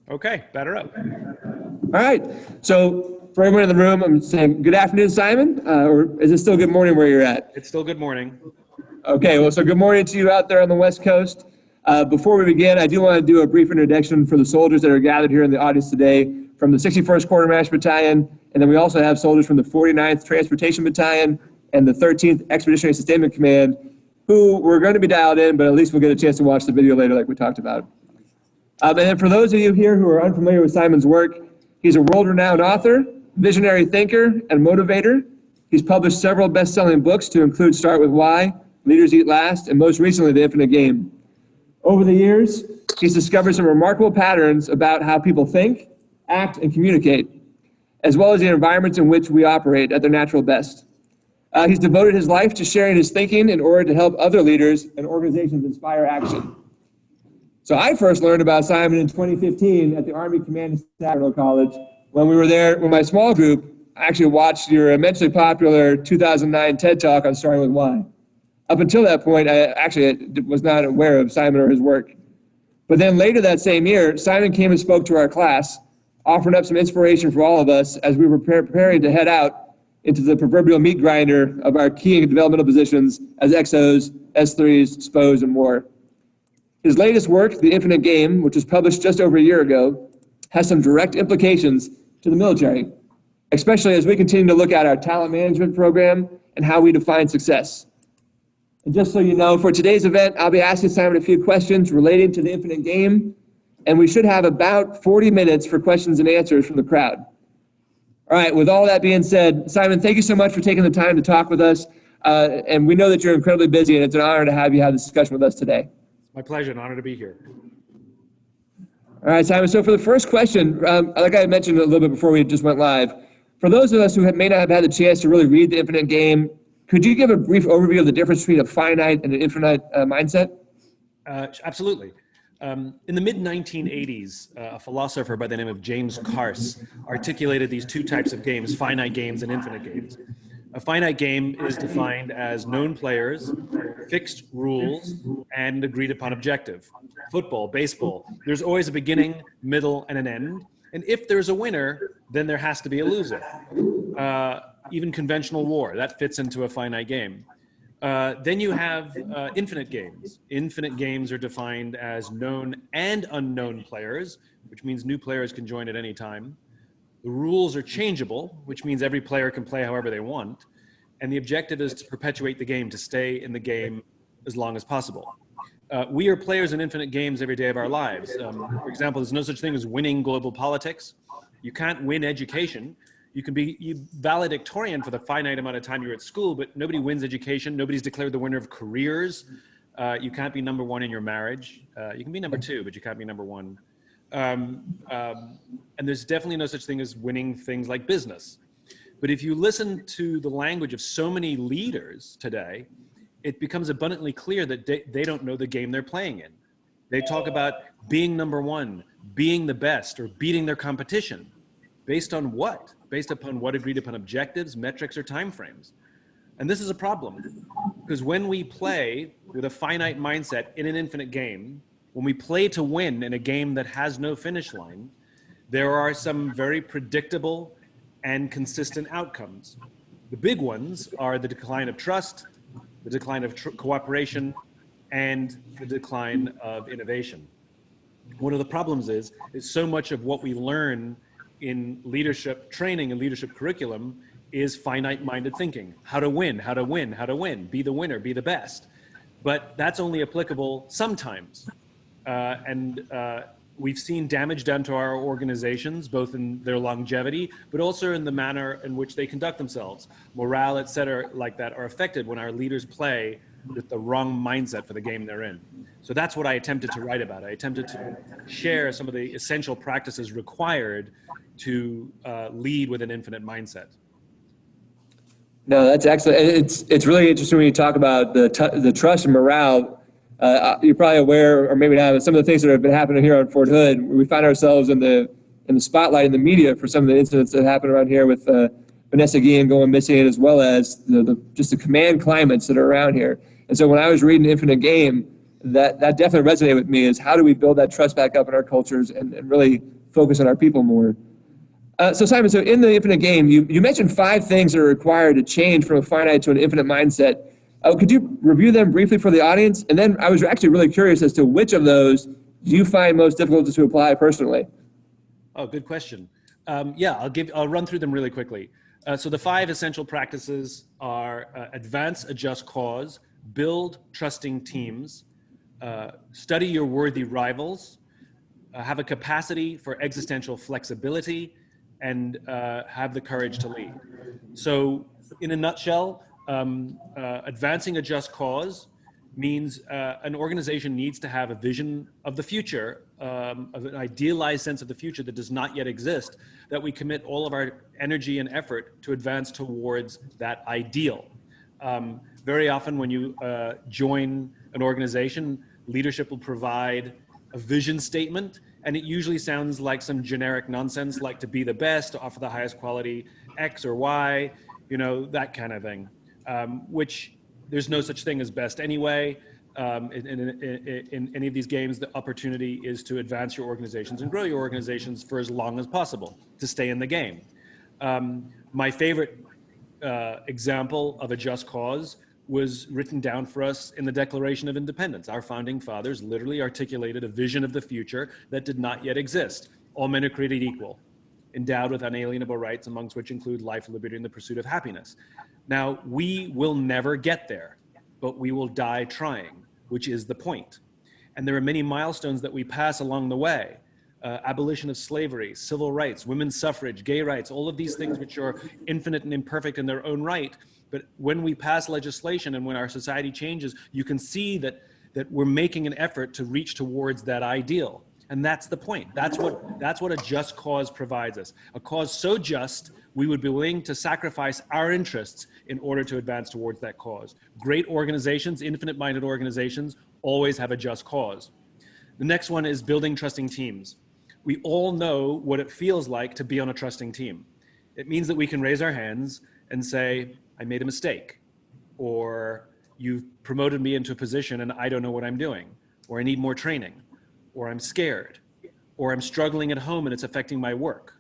Okay, batter up. All right. So for everyone in the room, I'm saying good afternoon, Simon, or is it still good morning where you're at? It's still good morning. Okay, well, so good morning to you out there on the West Coast. Before we begin, I do want to do a brief introduction for the soldiers that are gathered here in the audience today from the 61st Quartermaster Battalion, and then we also have soldiers from the 49th Transportation Battalion and the 13th Expeditionary Sustainment Command, who we're going to be dialed in, but at least we'll get a chance to watch the video later like we talked about. And then for those of you here who are unfamiliar with Simon's work, he's a world-renowned author, visionary thinker, and motivator. He's published several best-selling books to include Start With Why, Leaders Eat Last, and most recently, The Infinite Game. Over the years, he's discovered some remarkable patterns about how people think, act, and communicate, as well as the environments in which we operate at their natural best. He's devoted his life to sharing his thinking in order to help other leaders and organizations inspire action. So I first learned about Simon in 2015 at the Army Command and Staff College when we were there with my small group. I actually watched your immensely popular 2009 TED Talk on Starting With Why. Up until that point, I actually was not aware of Simon or his work. But then later that same year, Simon came and spoke to our class, offering up some inspiration for all of us as we were preparing to head out into the proverbial meat grinder of our key developmental positions as XOs, S3s, SPOs, and more. His latest work, The Infinite Game, which was published just over a year ago, has some direct implications to the military, especially as we continue to look at our talent management program and how we define success. And just so you know, for today's event, I'll be asking Simon a few questions relating to the Infinite Game, and we should have about 40 minutes for questions and answers from the crowd. All right, with all that being said, Simon, thank you so much for taking the time to talk with us, and we know that you're incredibly busy, and it's an honor to have you have this discussion with us today. My pleasure, an honor to be here. All right, Simon, so for the first question, like I mentioned a little bit before we just went live, for those of us who may not have had the chance to really read The Infinite Game, could you give a brief overview of the difference between a finite and an infinite mindset? Absolutely. In the mid-1980s, a philosopher by the name of James Carse articulated these two types of games, finite games and infinite games. A finite game is defined as known players, fixed rules, and agreed upon objective. Football, baseball, there's always a beginning, middle, and an end. And if there's a winner, then there has to be a loser. Even conventional war, that fits into a finite game. Then you have infinite games. Infinite games are defined as known and unknown players, which means new players can join at any time. The rules are changeable, which means every player can play however they want. And the objective is to perpetuate the game, to stay in the game as long as possible. We are players in infinite games every day of our lives. For example, there's no such thing as winning global politics. You can't win education. You can be valedictorian for the finite amount of time you're at school, but nobody wins education. Nobody's declared the winner of careers. You can't be number one in your marriage. You can be number two, but you can't be number one. And there's definitely no such thing as winning things like business. But if you listen to the language of so many leaders today, it becomes abundantly clear that they don't know the game they're playing in. They talk about being number one, being the best, or beating their competition. Based on what? Based upon what agreed upon objectives, metrics, or timeframes. And this is a problem, because when we play with a finite mindset in an infinite game, when we play to win in a game that has no finish line, there are some very predictable and consistent outcomes. The big ones are the decline of trust, the decline of cooperation, and the decline of innovation. One of the problems is so much of what we learn in leadership training and leadership curriculum is finite-minded thinking. How to win, how to win, how to win, be the winner, be the best. But that's only applicable sometimes. We've seen damage done to our organizations, both in their longevity, but also in the manner in which they conduct themselves. Morale, et cetera, like that are affected when our leaders play with the wrong mindset for the game they're in. So that's what I attempted to write about. I attempted to share some of the essential practices required to lead with an infinite mindset. No, that's excellent. It's really interesting when you talk about the trust and morale. You're probably aware, or maybe not, of some of the things that have been happening here on Fort Hood. We find ourselves in the spotlight in the media for some of the incidents that happened around here with Vanessa Guillen going missing, as well as just the command climates that are around here. And so when I was reading Infinite Game, that definitely resonated with me, is how do we build that trust back up in our cultures and really focus on our people more. So Simon, so in the infinite game, you mentioned 5 things that are required to change from a finite to an infinite mindset. Could you review them briefly for the audience? And then I was actually really curious as to which of those do you find most difficult to apply personally? Oh, good question. Yeah, I'll run through them really quickly. So the 5 essential practices are advance, adjust, cause, build trusting teams, study your worthy rivals, have a capacity for existential flexibility, and have the courage to lead. So in a nutshell, advancing a just cause means an organization needs to have a vision of the future, of an idealized sense of the future that does not yet exist, that we commit all of our energy and effort to advance towards that ideal. Very often when you join an organization, leadership will provide a vision statement, and it usually sounds like some generic nonsense, like to be the best, to offer the highest quality X or Y, that kind of thing, which there's no such thing as best anyway. In any of these games, the opportunity is to advance your organizations and grow your organizations for as long as possible to stay in the game. My favorite example of a just cause was written down for us in the Declaration of Independence. Our founding fathers literally articulated a vision of the future that did not yet exist. All men are created equal, endowed with unalienable rights, amongst which include life, liberty, and the pursuit of happiness. Now, we will never get there, but we will die trying, which is the point. And there are many milestones that we pass along the way. Abolition of slavery, civil rights, women's suffrage, gay rights, all of these things which are infinite and imperfect in their own right. But when we pass legislation and when our society changes, you can see that we're making an effort to reach towards that ideal. And that's the point. That's what a just cause provides us. A cause so just, we would be willing to sacrifice our interests in order to advance towards that cause. Great organizations, infinite-minded organizations, always have a just cause. The next one is building trusting teams. We all know what it feels like to be on a trusting team. It means that we can raise our hands and say, I made a mistake, or you've promoted me into a position and I don't know what I'm doing, or I need more training, or I'm scared, or I'm struggling at home and it's affecting my work,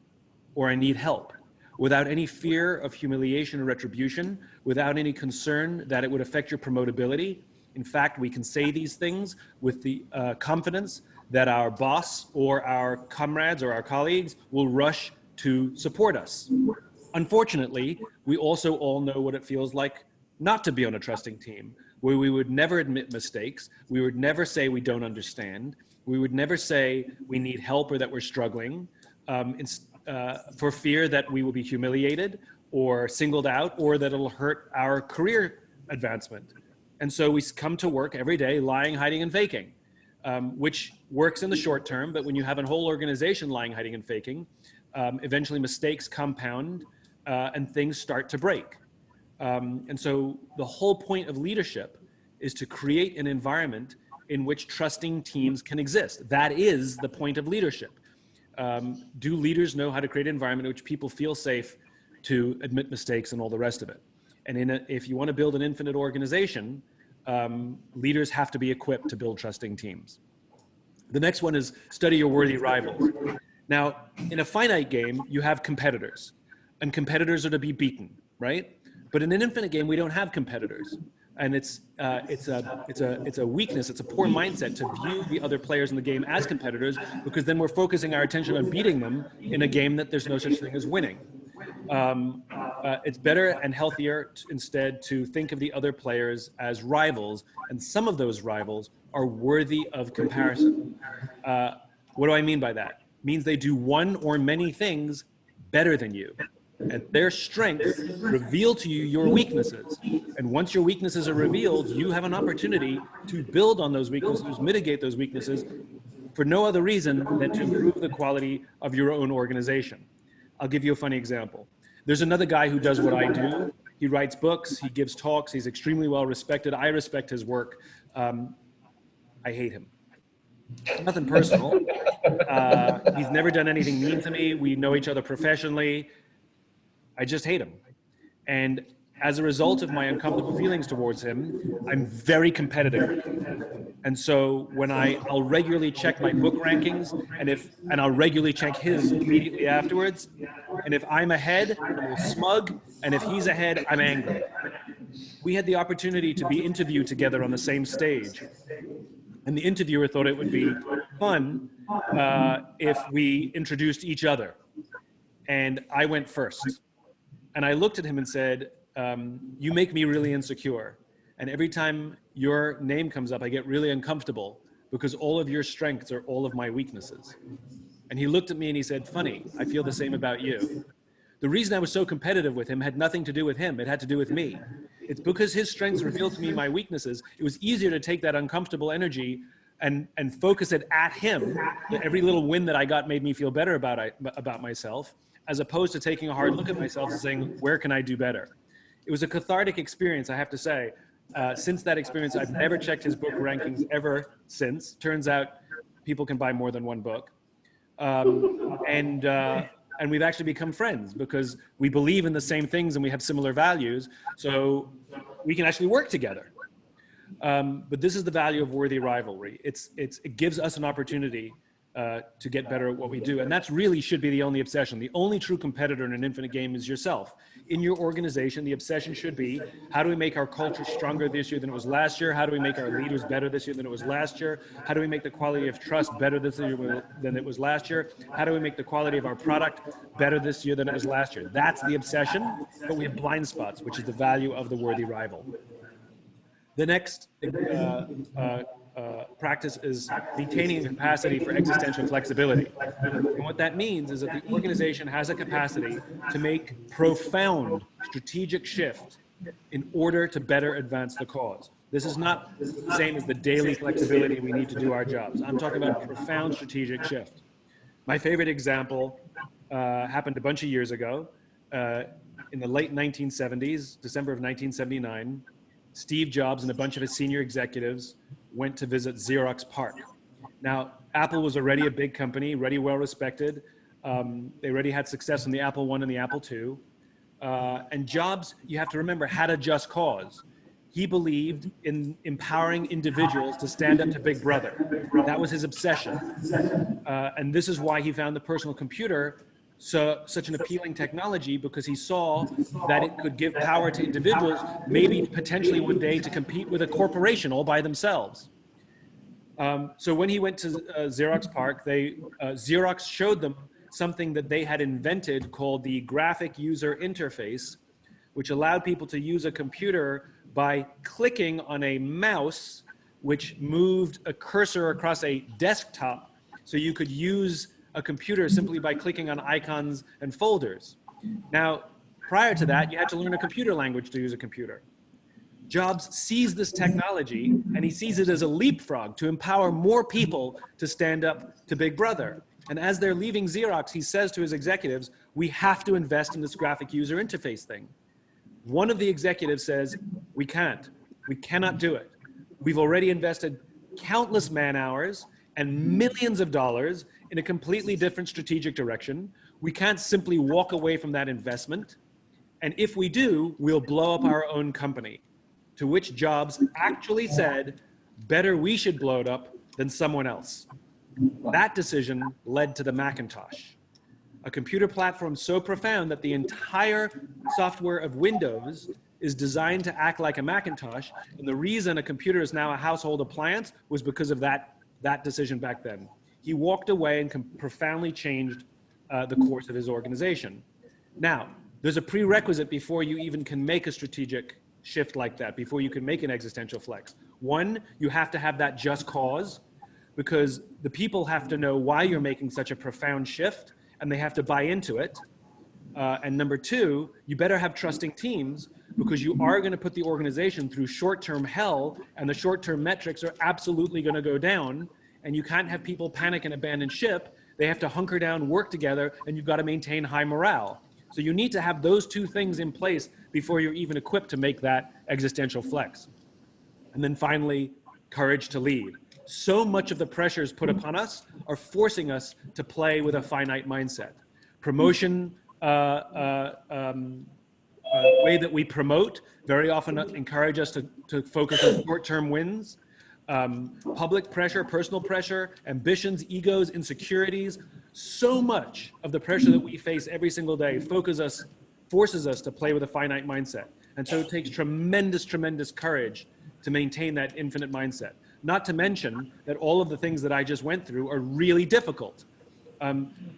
or I need help, without any fear of humiliation or retribution, without any concern that it would affect your promotability. In fact, we can say these things with the confidence that our boss or our comrades or our colleagues will rush to support us. Unfortunately, we also all know what it feels like not to be on a trusting team, where we would never admit mistakes, we would never say we don't understand, we would never say we need help or that we're struggling, for fear that we will be humiliated or singled out, or that it'll hurt our career advancement. And so we come to work every day lying, hiding, and faking, which works in the short term, but when you have a whole organization lying, hiding, and faking, eventually mistakes compound and things start to break. And so the whole point of leadership is to create an environment in which trusting teams can exist. That is the point of leadership. Do leaders know how to create an environment in which people feel safe to admit mistakes and all the rest of it? And if you want to build an infinite organization, leaders have to be equipped to build trusting teams. The next one is study your worthy rivals. Now, in a finite game, you have competitors, and competitors are to be beaten, right? But in an infinite game, we don't have competitors, and it's a weakness. It's a poor mindset to view the other players in the game as competitors, because then we're focusing our attention on beating them in a game that there's no such thing as winning. It's better and healthier instead to think of the other players as rivals, and some of those rivals are worthy of comparison. What do I mean by that? It means they do one or many things better than you, and their strengths reveal to you your weaknesses. And once your weaknesses are revealed, you have an opportunity to build on those weaknesses, mitigate those weaknesses, for no other reason than to improve the quality of your own organization. I'll give you a funny example. There's another guy who does what I do. He writes books, he gives talks, he's extremely well respected. I respect his work. I hate him. Nothing personal. He's never done anything mean to me. We know each other professionally. I just hate him. And as a result of my uncomfortable feelings towards him, I'm very competitive. And so when I'll regularly check my book rankings, and I'll regularly check his immediately afterwards. And if I'm ahead, I'm a little smug, and if he's ahead, I'm angry. We had the opportunity to be interviewed together on the same stage. And the interviewer thought it would be fun if we introduced each other. And I went first. And I looked at him and said, you make me really insecure. And every time your name comes up, I get really uncomfortable because all of your strengths are all of my weaknesses. And he looked at me and he said, funny, I feel the same about you. The reason I was so competitive with him had nothing to do with him. It had to do with me. It's because his strengths revealed to me my weaknesses. It was easier to take that uncomfortable energy and focus it at him. Every little win that I got made me feel better about myself, as opposed to taking a hard look at myself and saying, where can I do better? It was a cathartic experience, I have to say. Since that experience, I've never checked his book rankings ever since. Turns out people can buy more than one book. And we've actually become friends because we believe in the same things and we have similar values. So we can actually work together. But this is the value of worthy rivalry. It gives us an opportunity to get better at what we do. And that's really should be the only obsession. The only true competitor in an infinite game is yourself. In your organization, the obsession should be, how do we make our culture stronger this year than it was last year? How do we make our leaders better this year than it was last year? How do we make the quality of trust better this year than it was last year? How do we make the quality of our product better this year than it was last year? That's the obsession, but we have blind spots, which is the value of the worthy rival. The next practice is maintaining a capacity for existential flexibility. And what that means is that the organization has a capacity to make profound strategic shift in order to better advance the cause. This is not the same as the daily flexibility we need to do our jobs. I'm talking about profound strategic shift. My favorite example happened a bunch of years ago. In the late 1970s, December of 1979, Steve Jobs and a bunch of his senior executives went to visit Xerox PARC. Now, Apple was already a big company, already well respected. They already had success in the Apple I and the Apple II. And Jobs, you have to remember, had a just cause. He believed in empowering individuals to stand up to Big Brother. That was his obsession. And this is why he found the personal computer such an appealing technology, because he saw that it could give power to individuals, maybe potentially one day to compete with a corporation all by themselves. So when he went to Xerox PARC, Xerox showed them something that they had invented called the graphic user interface, which allowed people to use a computer by clicking on a mouse, which moved a cursor across a desktop, so you could use a computer simply by clicking on icons and folders. Now, prior to that, you had to learn a computer language to use a computer. Jobs sees this technology and he sees it as a leapfrog to empower more people to stand up to Big Brother. And as they're leaving Xerox, he says to his executives, we have to invest in this graphic user interface thing. One of the executives says, we cannot do it. We've already invested countless man hours and millions of dollars in a completely different strategic direction. We can't simply walk away from that investment. And if we do, we'll blow up our own company. To which Jobs actually said, better we should blow it up than someone else. That decision led to the Macintosh, a computer platform so profound that the entire software of Windows is designed to act like a Macintosh. And the reason a computer is now a household appliance was because of that decision back then. He walked away and profoundly changed the course of his organization. Now, there's a prerequisite before you even can make a strategic shift like that, before you can make an existential flex. One, you have to have that just cause, because the people have to know why you're making such a profound shift, and they have to buy into it. And number two, you better have trusting teams, because you are going to put the organization through short-term hell, and the short-term metrics are absolutely going to go down, and you can't have people panic and abandon ship. They have to hunker down, work together, and you've got to maintain high morale. So you need to have those two things in place before you're even equipped to make that existential flex. And then finally, courage to lead. So much of the pressures put upon us are forcing us to play with a finite mindset. Promotion The way that we promote very often encourage us to focus on short-term wins. Public pressure, personal pressure, ambitions, egos, insecurities. So much of the pressure that we face every single day forces us to play with a finite mindset. And so it takes tremendous, tremendous courage to maintain that infinite mindset. Not to mention that all of the things that I just went through are really difficult.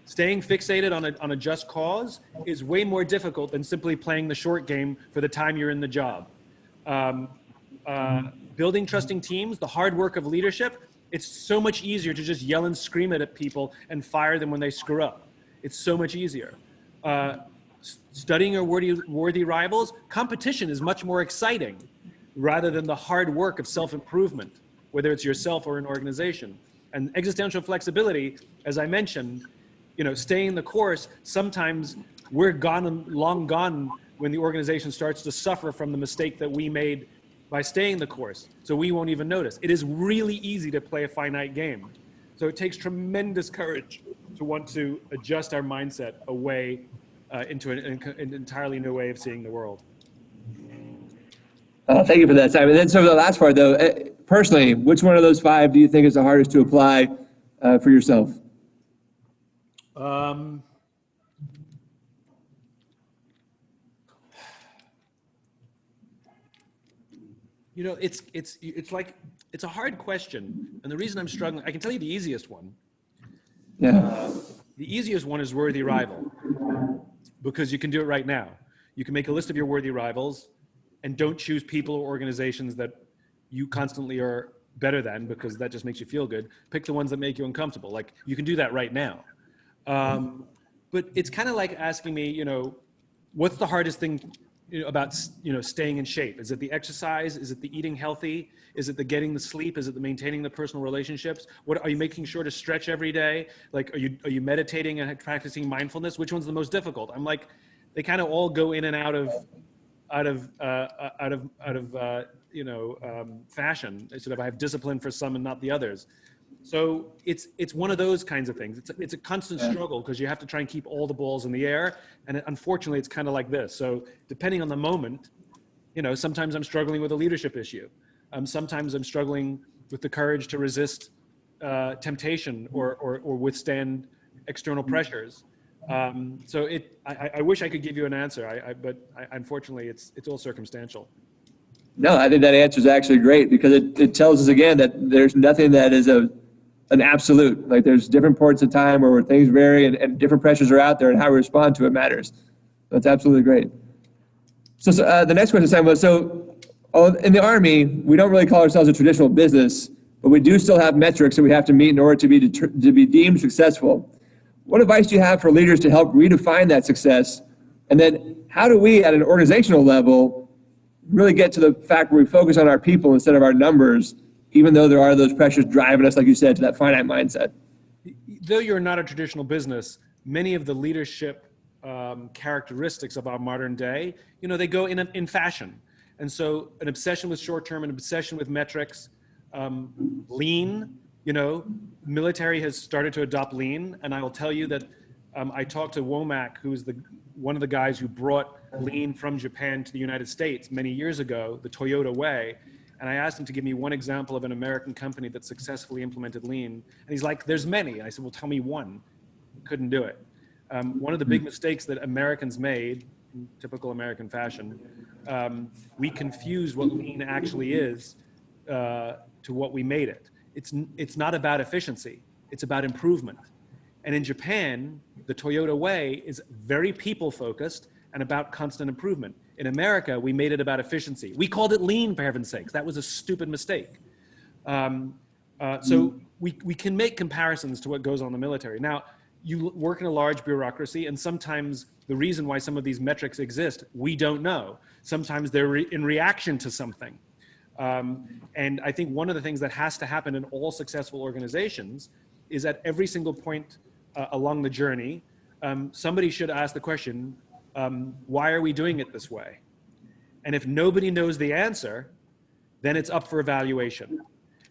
Staying fixated on a just cause is way more difficult than simply playing the short game for the time you're in the job. Building trusting teams, the hard work of leadership, it's so much easier to just yell and scream at people and fire them when they screw up. It's so much easier. Studying your worthy rivals, competition is much more exciting rather than the hard work of self-improvement, whether it's yourself or an organization. And existential flexibility, as I mentioned, staying the course, sometimes we're gone and long gone when the organization starts to suffer from the mistake that we made by staying the course. So we won't even notice. It is really easy to play a finite game. So it takes tremendous courage to want to adjust our mindset away into an entirely new way of seeing the world. Thank you for that, Simon. Then, so the last part, though, personally, which one of those 5 do you think is the hardest to apply for yourself? It's a hard question, and the reason I'm struggling, I can tell you the easiest one. Yeah. The easiest one is worthy rival, because you can do it right now. You can make a list of your worthy rivals, and don't choose people or organizations that you constantly are better than, because that just makes you feel good. Pick the ones that make you uncomfortable. Like, you can do that right now. But it's kind of like asking me, what's the hardest thing about staying in shape? Is it the exercise? Is it the eating healthy? Is it the getting the sleep? Is it the maintaining the personal relationships? What are you making sure to stretch every day? Like, are you meditating and practicing mindfulness? Which one's the most difficult? I'm like, they kind of all go in and out of fashion. Sort of, I have discipline for some and not the others. So it's one of those kinds of things. It's a constant struggle, because you have to try and keep all the balls in the air. And unfortunately, it's kind of like this. So depending on the moment, sometimes I'm struggling with a leadership issue. Sometimes I'm struggling with the courage to resist temptation or withstand external pressures. So I wish I could give you an answer, but unfortunately, it's all circumstantial. No, I think that answer is actually great, because it tells us again that there's nothing that is an absolute. Like, there's different parts of time where things vary and different pressures are out there, and how we respond to it matters. That's absolutely great. So the next question, Simon, was, in the Army, we don't really call ourselves a traditional business, but we do still have metrics that we have to meet in order to be deemed successful. What advice do you have for leaders to help redefine that success? And then how do we, at an organizational level, really get to the fact where we focus on our people instead of our numbers, even though there are those pressures driving us, like you said, to that finite mindset? Though you're not a traditional business, many of the leadership characteristics of our modern day, they go in fashion. And so an obsession with short-term, an obsession with metrics, lean, military has started to adopt lean. And I will tell you that I talked to Womack, who's one of the guys who brought lean from Japan to the United States many years ago, the Toyota way. And I asked him to give me one example of an American company that successfully implemented lean. And he's like, there's many. And I said, well, tell me one. Couldn't do it. One of the big mistakes that Americans made, in typical American fashion, we confused what lean actually is to what we made it. It's not about efficiency. It's about improvement. And in Japan, the Toyota way is very people-focused and about constant improvement. In America, we made it about efficiency. We called it lean, for heaven's sakes. That was a stupid mistake. So we can make comparisons to what goes on in the military. Now, you work in a large bureaucracy, and sometimes the reason why some of these metrics exist, we don't know. Sometimes they're in reaction to something. And I think one of the things that has to happen in all successful organizations is at every single point along the journey, somebody should ask the question, why are we doing it this way? And if nobody knows the answer, then it's up for evaluation.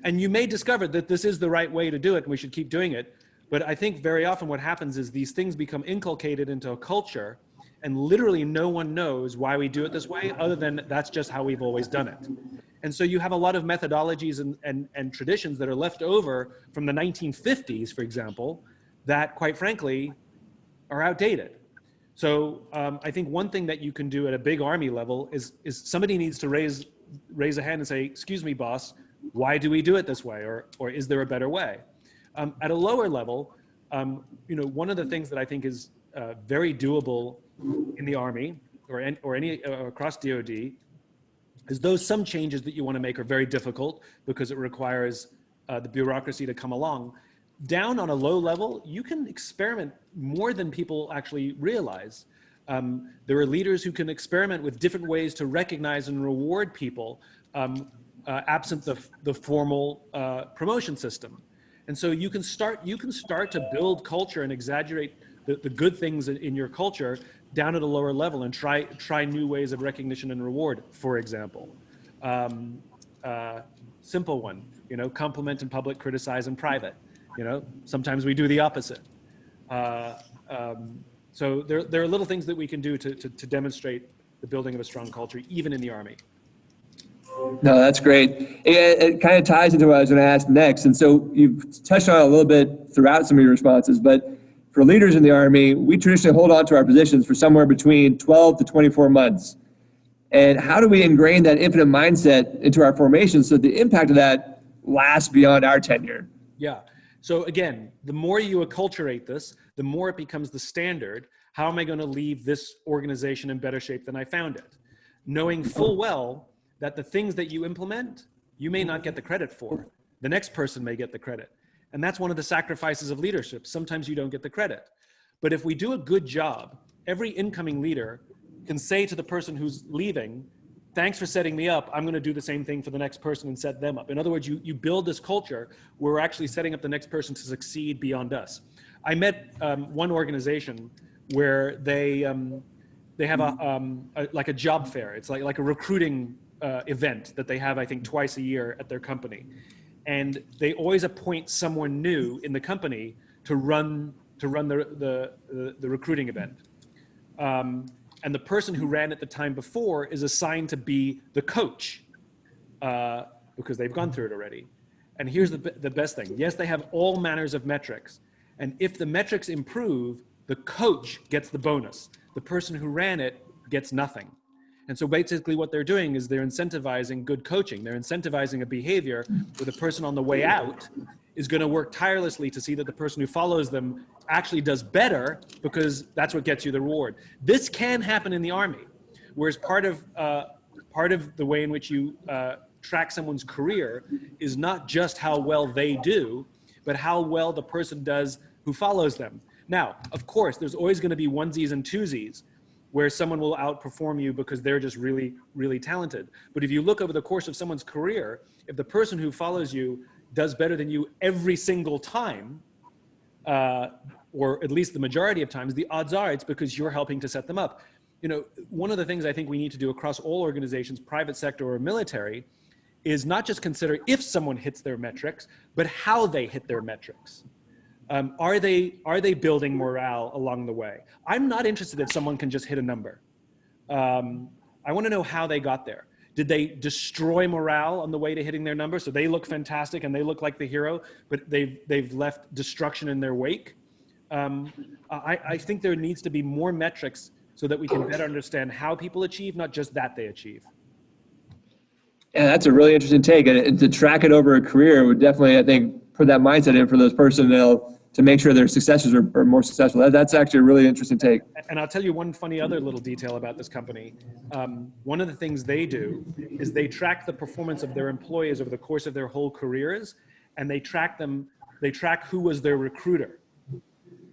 And you may discover that this is the right way to do it and we should keep doing it. But I think very often what happens is these things become inculcated into a culture, And literally no one knows why we do it this way, other than that's just how we've always done it. And so you have a lot of methodologies and traditions that are left over from the 1950s, for example, that quite frankly are outdated. So I think one thing that you can do at a big army level is somebody needs to raise a hand and say, excuse me, boss, why do we do it this way? Or is there a better way? At a lower level, one of the things that I think is very doable in the Army or any across DoD is some changes that you want to make are very difficult because it requires the bureaucracy to come along. Down on a low level, you can experiment more than people actually realize. There are leaders who can experiment with different ways to recognize and reward people absent the formal promotion system. And so you can start to build culture and exaggerate the good things in your culture down at a lower level and try new ways of recognition and reward, for example. Simple one, compliment in public, criticize in private. Sometimes we do the opposite. So there are little things that we can do to demonstrate the building of a strong culture, even in the Army. No, that's great. It kind of ties into what I was going to ask next. And so you've touched on it a little bit throughout some of your responses, but for leaders in the Army, we traditionally hold on to our positions for somewhere between 12 to 24 months. And how do we ingrain that infinite mindset into our formation so the impact of that lasts beyond our tenure? Yeah. So again, the more you acculturate this, the more it becomes the standard. How am I going to leave this organization in better shape than I found it? Knowing full well that the things that you implement, you may not get the credit for. The next person may get the credit. And that's one of the sacrifices of leadership. Sometimes you don't get the credit. But if we do a good job, every incoming leader can say to the person who's leaving, thanks for setting me up. I'm going to do the same thing for the next person and set them up. In other words, you build this culture where we're actually setting up the next person to succeed beyond us. I met one organization where they have like a job fair. It's like a recruiting event that they have, I think, twice a year at their company. And they always appoint someone new in the company to run the recruiting event. And the person who ran it the time before is assigned to be the coach because they've gone through it already. And here's the best thing. Yes, they have all manners of metrics. And if the metrics improve, the coach gets the bonus. The person who ran it gets nothing. And so basically what they're doing is they're incentivizing good coaching. They're incentivizing a behavior where the person on the way out is going to work tirelessly to see that the person who follows them actually does better, because that's what gets you the reward. This can happen in the Army, whereas part of the way in which you track someone's career is not just how well they do, but how well the person does who follows them. Now, of course, there's always going to be onesies and twosies where someone will outperform you because they're just really, really talented. But if you look over the course of someone's career, if the person who follows you does better than you every single time, or at least the majority of times, the odds are it's because you're helping to set them up. One of the things I think we need to do across all organizations, private sector or military, is not just consider if someone hits their metrics, but how they hit their metrics. Are they building morale along the way? I'm not interested if someone can just hit a number. I want to know how they got there. Did they destroy morale on the way to hitting their number? So they look fantastic and they look like the hero, but they've left destruction in their wake. I think there needs to be more metrics so that we can better understand how people achieve, not just that they achieve. Yeah, that's a really interesting take. And to track it over a career would definitely, I think, put that mindset in for those personnel to make sure their successors are more successful. That's actually a really interesting take. And I'll tell you one funny other little detail about this company. One of the things they do is they track the performance of their employees over the course of their whole careers, and they track who was their recruiter.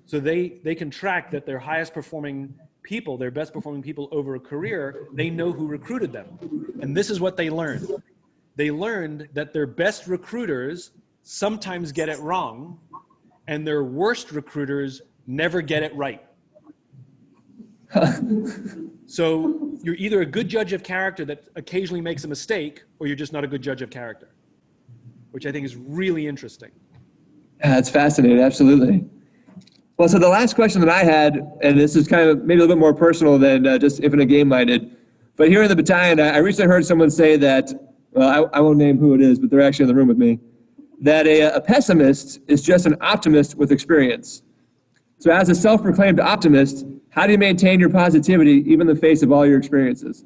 So they can track that their highest performing people, their best performing people over a career, they know who recruited them. And this is what they learned. They learned that their best recruiters sometimes get it wrong, and their worst recruiters never get it right. So you're either a good judge of character that occasionally makes a mistake, or you're just not a good judge of character, which I think is really interesting. Yeah, that's fascinating, absolutely. Well, so the last question that I had, and this is kind of maybe a little bit more personal than just infinite game minded, but here in the battalion, I recently heard someone say that, well, I won't name who it is, but they're actually in the room with me, that a pessimist is just an optimist with experience. So as a self-proclaimed optimist, how do you maintain your positivity even in the face of all your experiences?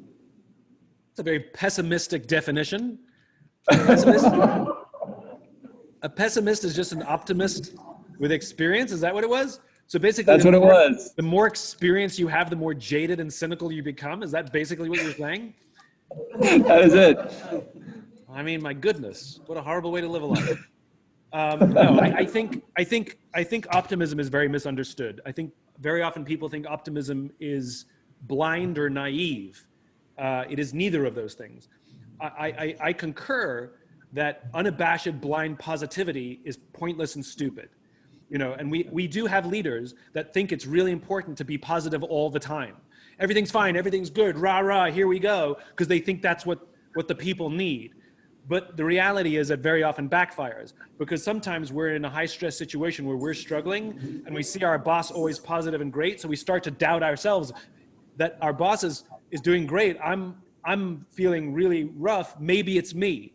It's a very pessimistic definition. A pessimist is just an optimist with experience. Is that what it was? So basically, that's what it was. The more experience you have, the more jaded and cynical you become. Is that basically what you're saying? That is it. I mean, my goodness, what a horrible way to live a life. No, I think optimism is very misunderstood. I think very often people think optimism is blind or naive. It is neither of those things. I concur that unabashed blind positivity is pointless and stupid. You know, and we do have leaders that think it's really important to be positive all the time. Everything's fine, everything's good, rah, rah, here we go, because they think that's what the people need. But the reality is that very often backfires, because sometimes we're in a high stress situation where we're struggling and we see our boss always positive and great, so we start to doubt ourselves that our boss is doing great. I'm feeling really rough, maybe it's me.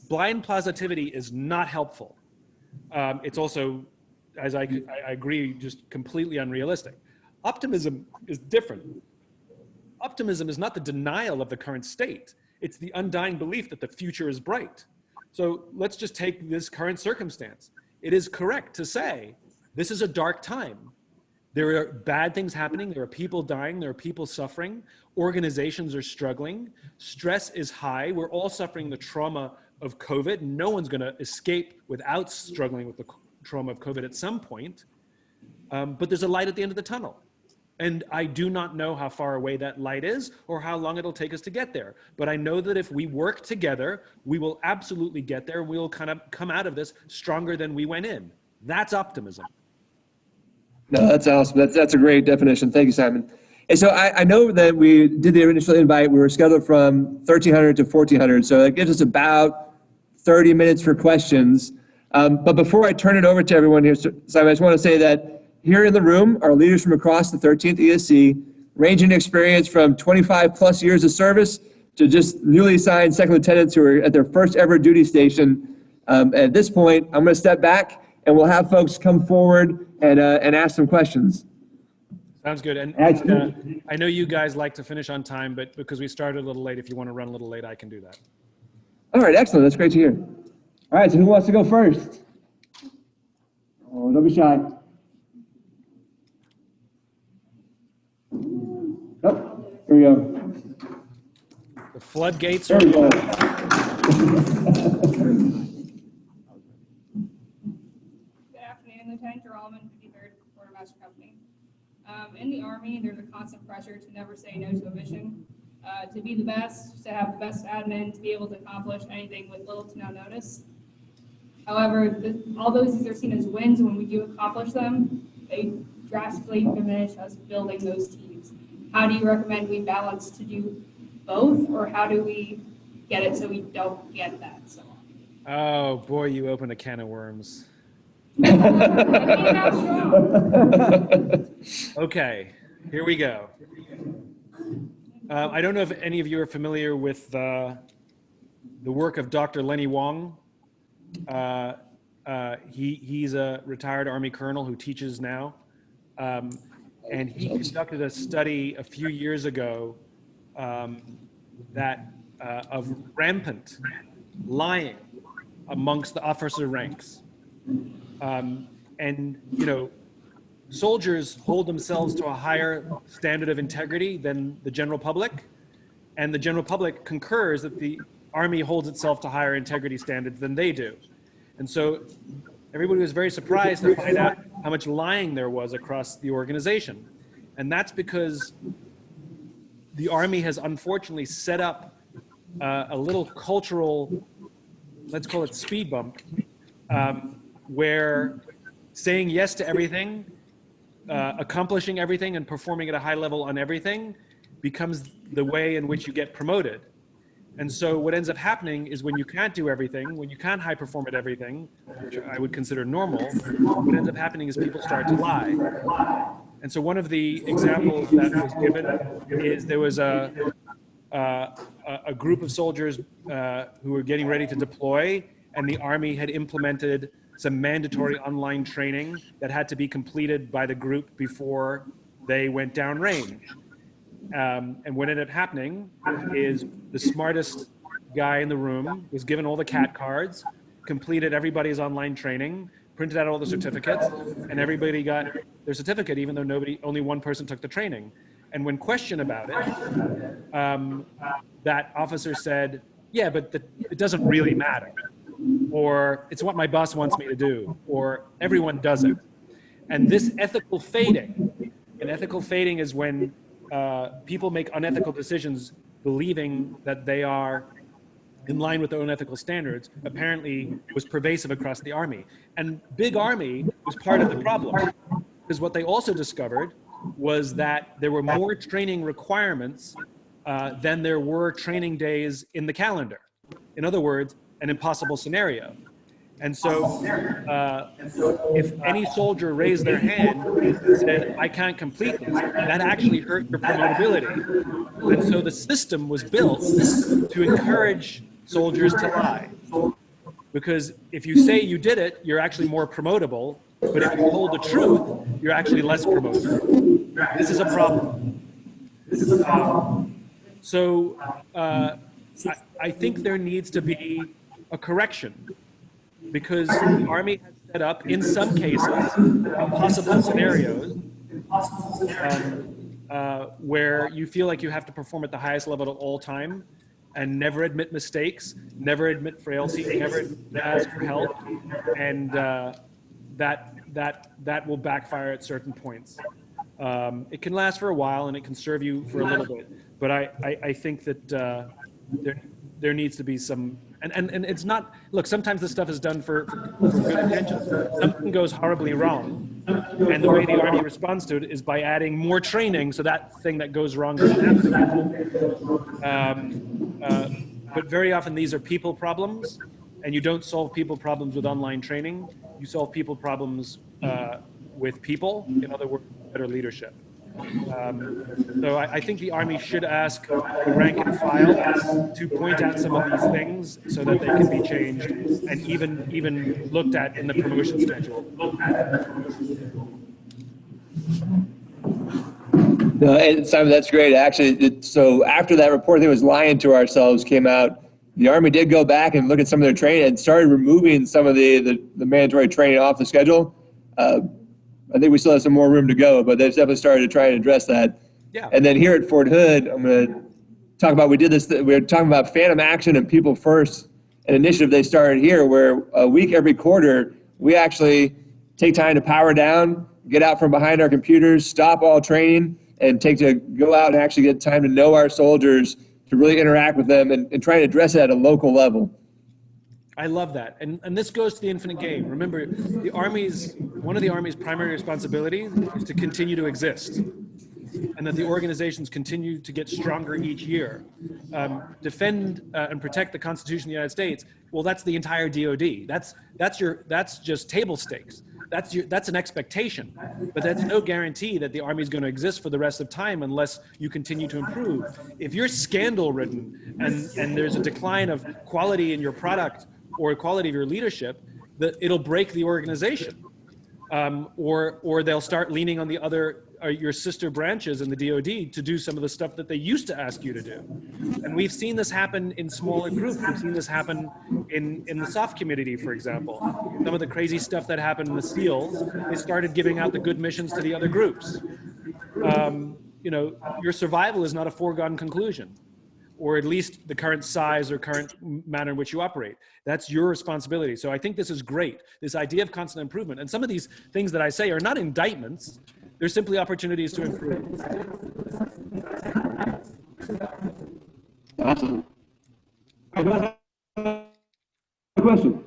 Blind positivity is not helpful. It's also, as I agree, just completely unrealistic. Optimism is different. Optimism is not the denial of the current state. It's the undying belief that the future is bright. So let's just take this current circumstance. It is correct to say this is a dark time. There are bad things happening. There are people dying. There are people suffering. Organizations are struggling. Stress is high. We're all suffering the trauma of COVID. No one's going to escape without struggling with the trauma of COVID at some point. But there's a light at the end of the tunnel. And I do not know how far away that light is or how long it'll take us to get there. But I know that if we work together, we will absolutely get there. We'll kind of come out of this stronger than we went in. That's optimism. No, that's awesome. That's a great definition. Thank you, Simon. And so I know that we did the initial invite. We were scheduled from 1300 to 1400. So that gives us about 30 minutes for questions. But before I turn it over to everyone here, Simon, I just want to say that here in the room are leaders from across the 13th ESC, ranging in experience from 25 plus years of service to just newly signed second lieutenants who are at their first ever duty station. At this point, I'm going to step back and we'll have folks come forward and ask some questions. Sounds good. And I know you guys like to finish on time, but because we started a little late, if you want to run a little late, I can do that. All right, excellent. That's great to hear. All right, so who wants to go first? Oh, don't be shy. Oh, here we go. The floodgates There are we go. Good afternoon, Lieutenant Geralman, 53rd Quartermaster Company. In the Army, there's a constant pressure to never say no to a mission, to be the best, to have the best admin, to be able to accomplish anything with little to no notice. However, although these are seen as wins, when we do accomplish them, they drastically diminish us building those teams. How do you recommend we balance to do both, or how do we get it so we don't get that so often? Oh boy, you opened a can of worms. Okay, here we go. I don't know if any of you are familiar with the work of Dr. Lenny Wong. He's a retired Army colonel who teaches now. And he conducted a study a few years ago of rampant lying amongst the officer ranks. And, you know, soldiers hold themselves to a higher standard of integrity than the general public. And the general public concurs that the Army holds itself to higher integrity standards than they do. And so everybody was very surprised to find out how much lying there was across the organization. And that's because the Army has unfortunately set up a little cultural, let's call it speed bump, where saying yes to everything, accomplishing everything, and performing at a high level on everything becomes the way in which you get promoted. And so what ends up happening is when you can't do everything, when you can't high perform at everything, which I would consider normal, what ends up happening is people start to lie. And so one of the examples that was given is there was a group of soldiers who were getting ready to deploy, and the Army had implemented some mandatory online training that had to be completed by the group before they went downrange. And what ended up happening is the smartest guy in the room was given all the CAT cards, completed everybody's online training, printed out all the certificates, and everybody got their certificate, even though only one person took the training. And when questioned about it, that officer said, yeah, but it doesn't really matter. Or it's what my boss wants me to do, or everyone does it. And this ethical fading, and ethical fading is when people make unethical decisions believing that they are in line with their own ethical standards, apparently was pervasive across the Army. And Big Army was part of the problem, because what they also discovered was that there were more training requirements than there were training days in the calendar. In other words, an impossible scenario. And so if any soldier raised their hand and said, I can't complete this, that actually hurt your promotability. And so the system was built to encourage soldiers to lie. Because if you say you did it, you're actually more promotable. But if you told the truth, you're actually less promotable. This is a problem. I think there needs to be a correction, because the Army has set up, in some cases, impossible scenarios where you feel like you have to perform at the highest level at all time and never admit mistakes, never admit frailty, never ask for help, and that will backfire at certain points. It can last for a while and it can serve you for a little bit, but I think that there needs to be some, and it's not, look, sometimes this stuff is done for good intentions. Something goes horribly wrong, and the way the Army responds to it is by adding more training so that thing that goes wrong doesn't happen again. But very often these are people problems, and you don't solve people problems with online training. You solve people problems with people, in other words, better leadership. So I think the Army should ask the rank and file to point out some of these things so that they can be changed and even looked at in the promotion schedule. No, and Simon, that's great. Actually, so after that report that was lying to ourselves came out, the Army did go back and look at some of their training and started removing some of the mandatory training off the schedule. I think we still have some more room to go, but they've definitely started to try and address that. Yeah. And then here at Fort Hood, I'm going to talk about, we were talking about Phantom Action and People First, an initiative they started here where a week every quarter, we actually take time to power down, get out from behind our computers, stop all training, and go out and actually get time to know our soldiers, to really interact with them and try and address it at a local level. I love that. And this goes to the infinite game. Remember, one of the Army's primary responsibilities is to continue to exist, and that the organizations continue to get stronger each year. Defend and protect the Constitution of the United States. Well, that's the entire DoD. That's just table stakes. That's an expectation, but that's no guarantee that the Army is going to exist for the rest of time unless you continue to improve. If you're scandal ridden and there's a decline of quality in your product or quality of your leadership, it'll break the organization, or they'll start leaning on the other your sister branches in the DoD to do some of the stuff that they used to ask you to do. And we've seen this happen in smaller groups. We've seen this happen in the SOF community, for example. Some of the crazy stuff that happened in the SEALs, they started giving out the good missions to the other groups. Your survival is not a foregone conclusion, or at least the current size or current manner in which you operate. That's your responsibility. So I think this is great, this idea of constant improvement. And some of these things that I say are not indictments, they're simply opportunities to improve. Awesome. Question.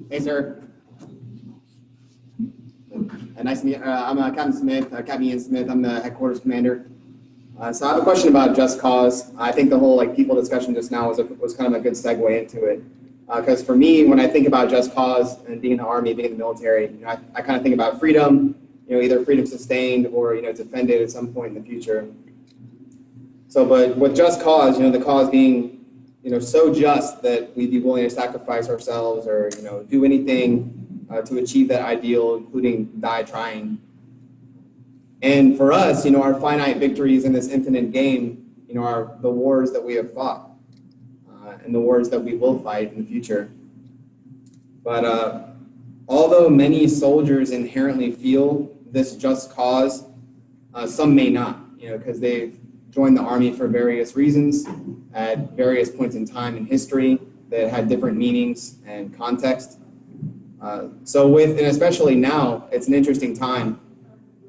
Hey, sir. Nice to meet you. I'm Captain Smith, Captain Ian Smith. I'm the headquarters commander. So I have a question about Just Cause. I think the whole people discussion just now was kind of a good segue into it. Because for me, when I think about Just Cause and being in the Army, being in the military, I kind of think about freedom, either freedom sustained or, defended at some point in the future. So, but with Just Cause, the cause being, so just that we'd be willing to sacrifice ourselves or, do anything to achieve that ideal, including die trying. And for us, our finite victories in this infinite game, are the wars that we have fought and the wars that we will fight in the future. But although many soldiers inherently feel this just cause, some may not, because they've joined the Army for various reasons at various points in time in history that had different meanings and context. And especially now, it's an interesting time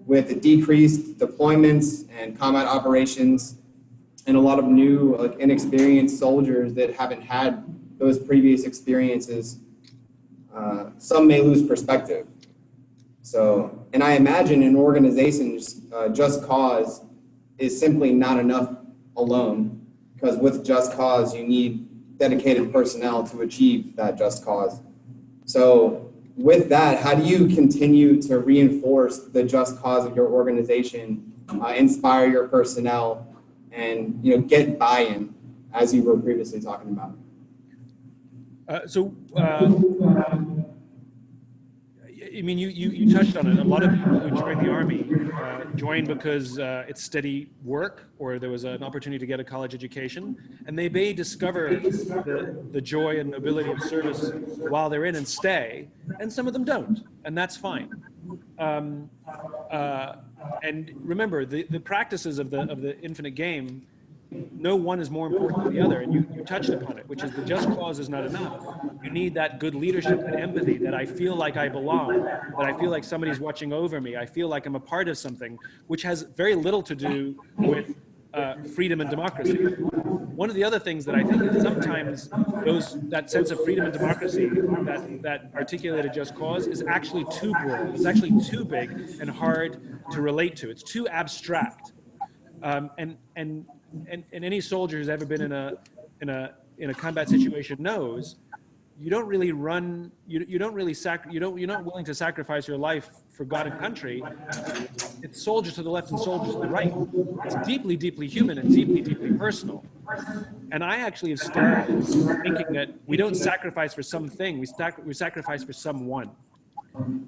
with the decreased deployments and combat operations and a lot of new inexperienced soldiers that haven't had those previous experiences. Some may lose perspective. So, and I imagine in organizations, Just Cause is simply not enough alone, because with Just Cause, you need dedicated personnel to achieve that Just Cause. So with that, how do you continue to reinforce the just cause of your organization, inspire your personnel, and get buy-in, as you were previously talking about? You touched on it. A lot of people who join the Army join because it's steady work, or there was an opportunity to get a college education, and they may discover the joy and nobility of service while they're in and stay, and some of them don't, and that's fine. And remember, the practices of the infinite game, no one is more important than the other, and you touched upon it, which is the just cause is not enough. You need that good leadership and empathy, that I feel like I belong, that I feel like somebody's watching over me, I feel like I'm a part of something, which has very little to do with freedom and democracy. One of the other things that I think is sometimes that sense of freedom and democracy, that articulated just cause, is actually too broad. It's actually too big and hard to relate to. It's too abstract. And any soldier who's ever been in a combat situation knows you don't really run. You're not willing to sacrifice your life for God and country. It's soldiers to the left and soldiers to the right. It's deeply, deeply human and deeply, deeply personal. And I actually have started thinking that we don't sacrifice for something. We sacrifice for someone.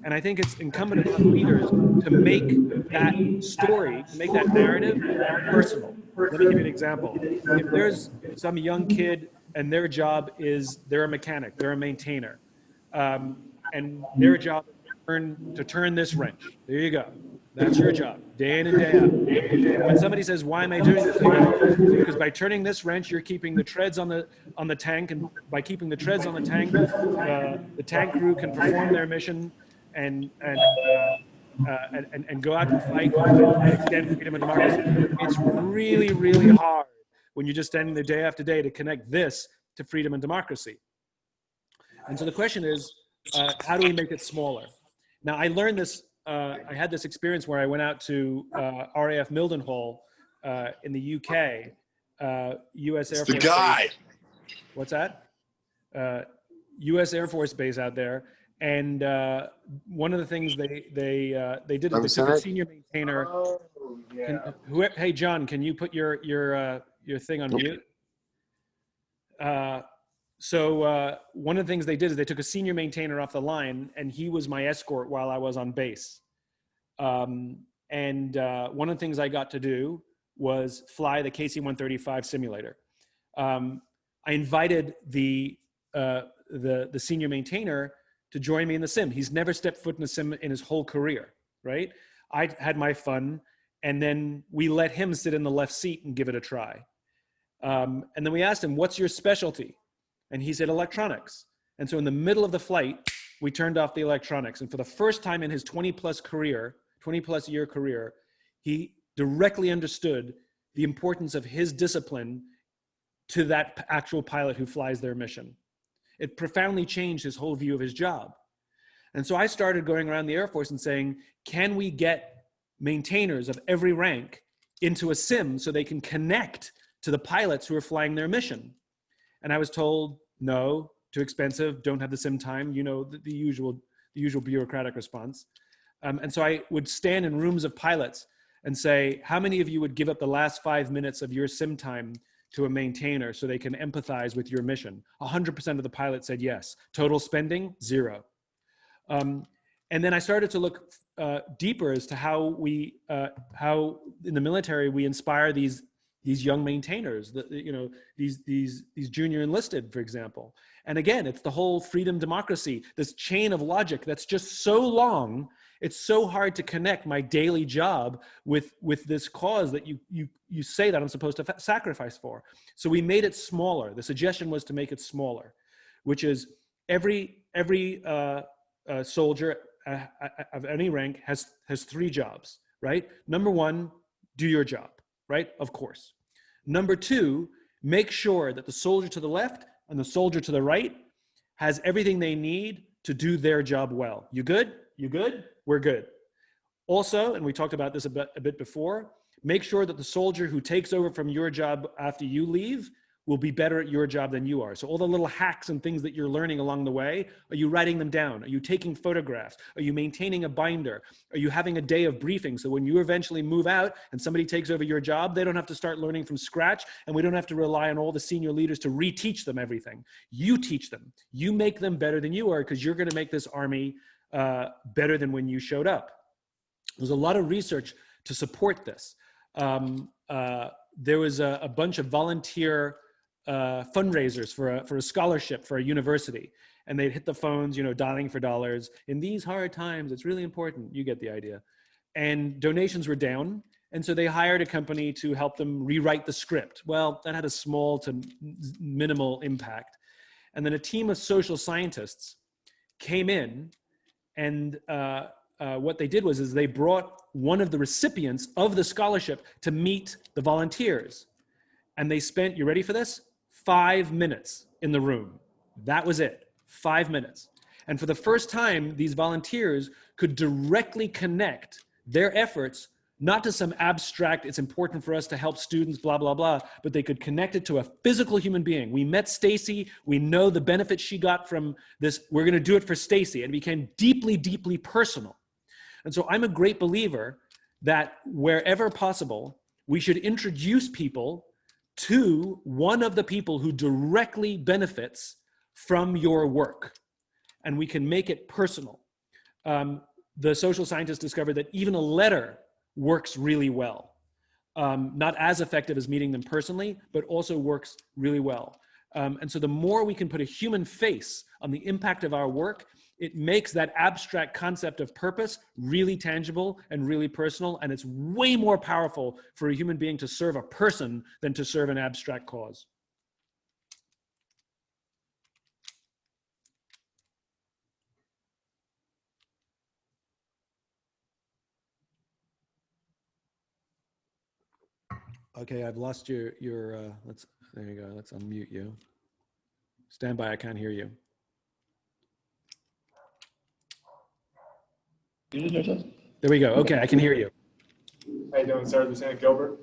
And I think it's incumbent upon leaders to make that story, to make that narrative personal. Let me give you an example. If there's some young kid and their job is they're a mechanic, they're a maintainer, and their job is to turn this wrench. There you go. That's your job, day in and day out. When somebody says, "Why am I doing this?" Because by turning this wrench, you're keeping the treads on the tank, and by keeping the treads on the tank crew can perform their mission and go out and fight and extend freedom and democracy. It's really, really hard when you're just standing there day after day to connect this to freedom and democracy. And so the question is, how do we make it smaller? Now, I learned this. I had this experience where I went out to RAF Mildenhall in the UK, U.S. Air Force. The guy. Base. What's that? U.S. Air Force Base out there, and one of the things they did is they took a senior maintainer. Oh, yeah. Hey, John, can you put your thing on mute? So one of the things they did is they took a senior maintainer off the line, and he was my escort while I was on base. And one of the things I got to do was fly the KC-135 simulator. I invited the senior maintainer to join me in the sim. He's never stepped foot in a sim in his whole career, right? I had my fun, and then we let him sit in the left seat and give it a try. And then we asked him, "What's your specialty?" And he said, "Electronics." And so in the middle of the flight, we turned off the electronics. And for the first time in his 20-plus year career, he directly understood the importance of his discipline to that actual pilot who flies their mission. It profoundly changed his whole view of his job. And so I started going around the Air Force and saying, can we get maintainers of every rank into a sim so they can connect to the pilots who are flying their mission? And I was told, no, too expensive, don't have the sim time, you know, the usual bureaucratic response. And so I would stand in rooms of pilots and say, how many of you would give up the last 5 minutes of your sim time to a maintainer so they can empathize with your mission? 100% of the pilots said yes. Total spending, 0. And then I started to look deeper as to how in the military we inspire these young maintainers, these junior enlisted, for example. And again, it's the whole freedom democracy, this chain of logic that's just so long. It's so hard to connect my daily job with this cause that you say that I'm supposed to sacrifice for. So we made it smaller. The suggestion was to make it smaller, which is every soldier of any rank has 3 jobs, right? Number 1, do your job, right? Of course. Number 2, make sure that the soldier to the left and the soldier to the right has everything they need to do their job well. You good? You good? We're good. Also, and we talked about this a bit before, make sure that the soldier who takes over from your job after you leave will be better at your job than you are. So all the little hacks and things that you're learning along the way, are you writing them down? Are you taking photographs? Are you maintaining a binder? Are you having a day of briefing so when you eventually move out and somebody takes over your job, they don't have to start learning from scratch and we don't have to rely on all the senior leaders to reteach them everything. You teach them. You make them better than you are because you're going to make this army better than when you showed up. There's a lot of research to support this. There was a bunch of volunteer fundraisers for a scholarship for a university, and they'd hit the phones, dialing for dollars. In these hard times, it's really important. You get the idea. And donations were down, and so they hired a company to help them rewrite the script. Well, that had a small to minimal impact. And then a team of social scientists came in, and what they did was they brought one of the recipients of the scholarship to meet the volunteers. And they spent, you ready for this? 5 minutes in the room. That was it, 5 minutes. And for the first time, these volunteers could directly connect their efforts, not to some abstract, it's important for us to help students, blah, blah, blah, but they could connect it to a physical human being. We met Stacy, we know the benefit she got from this, we're gonna do it for Stacy. And it became deeply, deeply personal. And so I'm a great believer that wherever possible, we should introduce people to one of the people who directly benefits from your work. And we can make it personal. The social scientists discovered that even a letter works really well. Not as effective as meeting them personally, but also works really well. And so the more we can put a human face on the impact of our work, it makes that abstract concept of purpose really tangible and really personal. And it's way more powerful for a human being to serve a person than to serve an abstract cause. Okay, I've lost your there you go, let's unmute you. Stand by, I can't hear you. There we go, okay, I can hear you. How you doing, sir? Lieutenant Gilbert.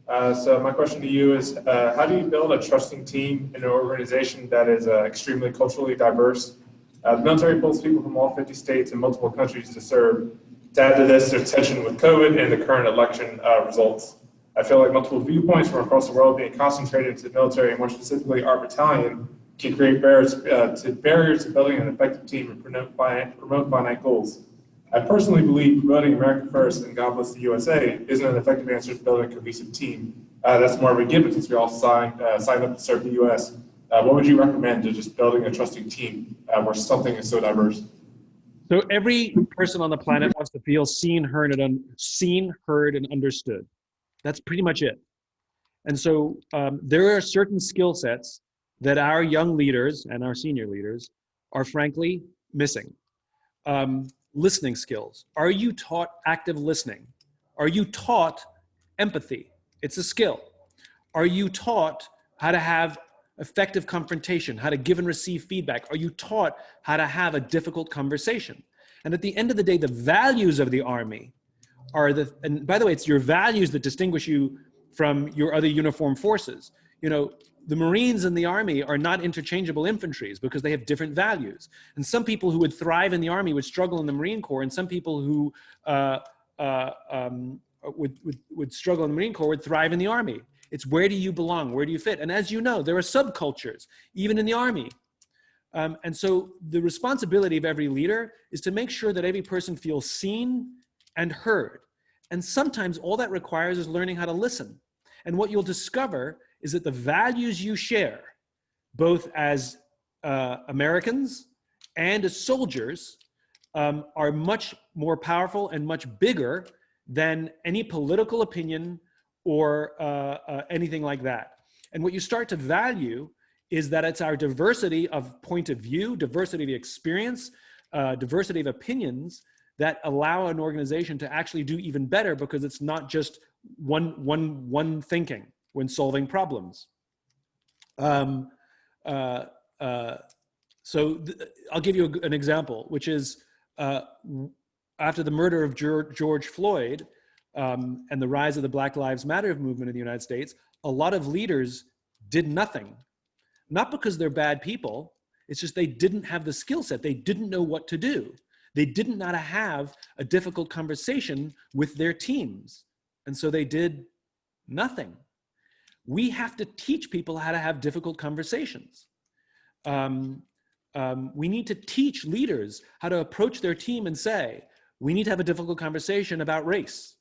So my question to you is, how do you build a trusting team in an organization that is extremely culturally diverse? The military pulls people from all 50 states and multiple countries to serve. To add to this, there's tension with COVID and the current election results. I feel like multiple viewpoints from across the world being concentrated into the military, and more specifically our battalion, can create barriers to building an effective team and promote finite goals. I personally believe promoting America first and God bless the USA isn't an effective answer to building a cohesive team. That's more of a given since we all signed up to serve the US. What would you recommend to just building a trusting team where something is so diverse? So every person on the planet wants to feel seen, heard, and understood. That's pretty much it. And so there are certain skill sets that our young leaders and our senior leaders are frankly missing. Listening skills. Are you taught active listening? Are you taught empathy? It's a skill. Are you taught how to have effective confrontation, how to give and receive feedback? Are you taught how to have a difficult conversation? And at the end of the day, the values of the Army are and by the way, it's your values that distinguish you from your other uniformed forces. You know, the Marines and the Army are not interchangeable infantries because they have different values. And some people who would thrive in the Army would struggle in the Marine Corps, and some people who would struggle in the Marine Corps would thrive in the Army. It's where do you belong? Where do you fit? And as you know, there are subcultures, even in the Army. And so the responsibility of every leader is to make sure that every person feels seen and heard. And sometimes all that requires is learning how to listen. And what you'll discover is that the values you share, both as Americans and as soldiers, are much more powerful and much bigger than any political opinion or anything like that. And what you start to value is that it's our diversity of point of view, diversity of experience, diversity of opinions that allow an organization to actually do even better, because it's not just one thinking when solving problems. So I'll give you an example, which is after the murder of George Floyd and the rise of the Black Lives Matter movement in the United States, a lot of leaders did nothing. Not because they're bad people, it's just they didn't have the skill set. They didn't know what to do. They didn't know how to have a difficult conversation with their teams. And so they did nothing. We have to teach people how to have difficult conversations. We need to teach leaders how to approach their team and say, we need to have a difficult conversation about race.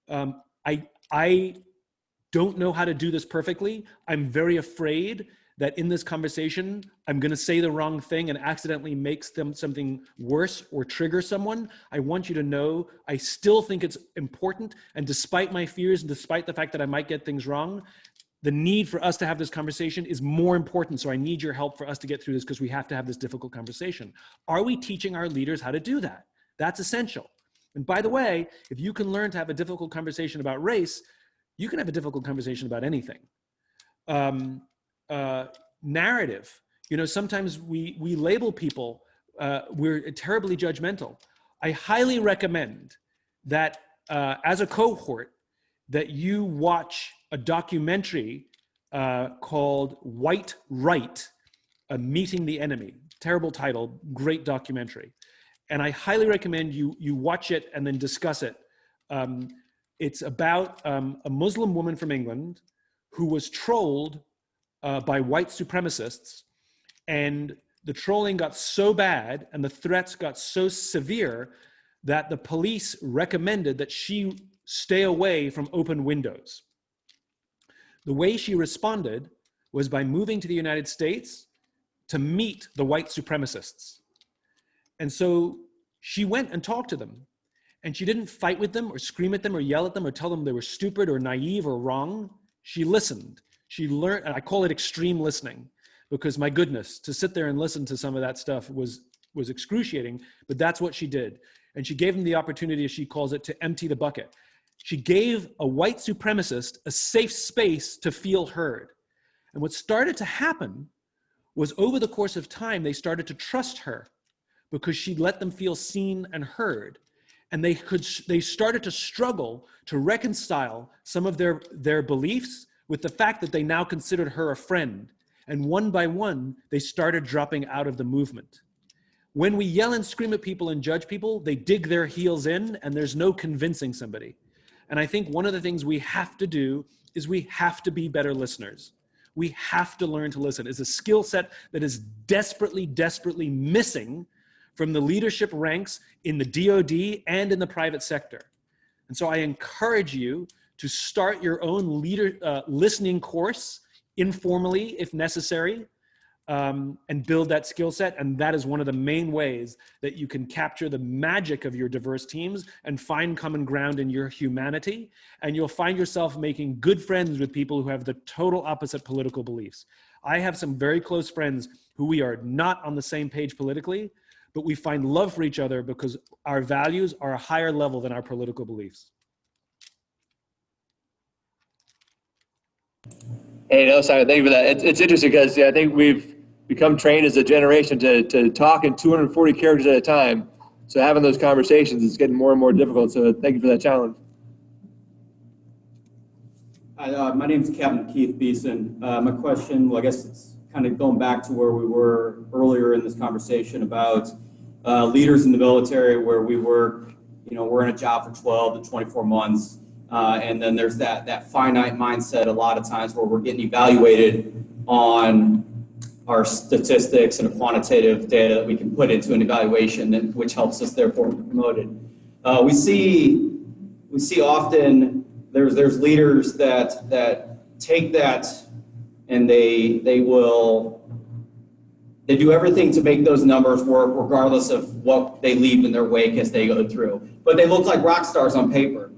I don't know how to do this perfectly. I'm very afraid that in this conversation, I'm gonna say the wrong thing and accidentally makes them something worse or trigger someone. I want you to know, I still think it's important, and despite my fears and despite the fact that I might get things wrong, the need for us to have this conversation is more important. So I need your help for us to get through this, because we have to have this difficult conversation. Are we teaching our leaders how to do that? That's essential. And by the way, if you can learn to have a difficult conversation about race, you can have a difficult conversation about anything. Narrative, you know, sometimes we label people, we're terribly judgmental. I highly recommend that as a cohort, that you watch a documentary called White Right, Meeting the Enemy. Terrible title, great documentary. And I highly recommend you watch it and then discuss it. It's about a Muslim woman from England who was trolled by white supremacists, and the trolling got so bad and the threats got so severe that the police recommended that she stay away from open windows. The way she responded was by moving to the United States to meet the white supremacists. And so she went and talked to them, and she didn't fight with them or scream at them or yell at them or tell them they were stupid or naive or wrong. She listened. She learned, and I call it extreme listening, because my goodness, to sit there and listen to some of that stuff was excruciating, but that's what she did. And she gave them the opportunity, as she calls it, to empty the bucket. She gave a white supremacist a safe space to feel heard. And what started to happen was, over the course of time, they started to trust her because she let them feel seen and heard. And they started to struggle to reconcile some of their beliefs with the fact that they now considered her a friend. And one by one, they started dropping out of the movement. When we yell and scream at people and judge people, they dig their heels in, and there's no convincing somebody. And I think one of the things we have to do is we have to be better listeners. We have to learn to listen. It's a skill set that is desperately, desperately missing from the leadership ranks in the DoD and in the private sector. And so I encourage you to start your own listening course informally, if necessary, and build that skill set. And that is one of the main ways that you can capture the magic of your diverse teams and find common ground in your humanity. And you'll find yourself making good friends with people who have the total opposite political beliefs. I have some very close friends who we are not on the same page politically, but we find love for each other because our values are a higher level than our political beliefs. Hey, no, Simon, thank you for that. It's interesting because I think we've become trained as a generation to talk in 240 characters at a time. So having those conversations is getting more and more difficult. So thank you for that challenge. Hi, my name is Captain Keith Beeson. My question, well, I guess it's kind of going back to where we were earlier in this conversation about leaders in the military, where we work, we're in a job for 12 to 24 months. And then there's that finite mindset a lot of times where we're getting evaluated on our statistics and quantitative data that we can put into an evaluation, which helps us therefore be promoted. We see often there's leaders that take that and they do everything to make those numbers work regardless of what they leave in their wake as they go through. But they look like rock stars on paper.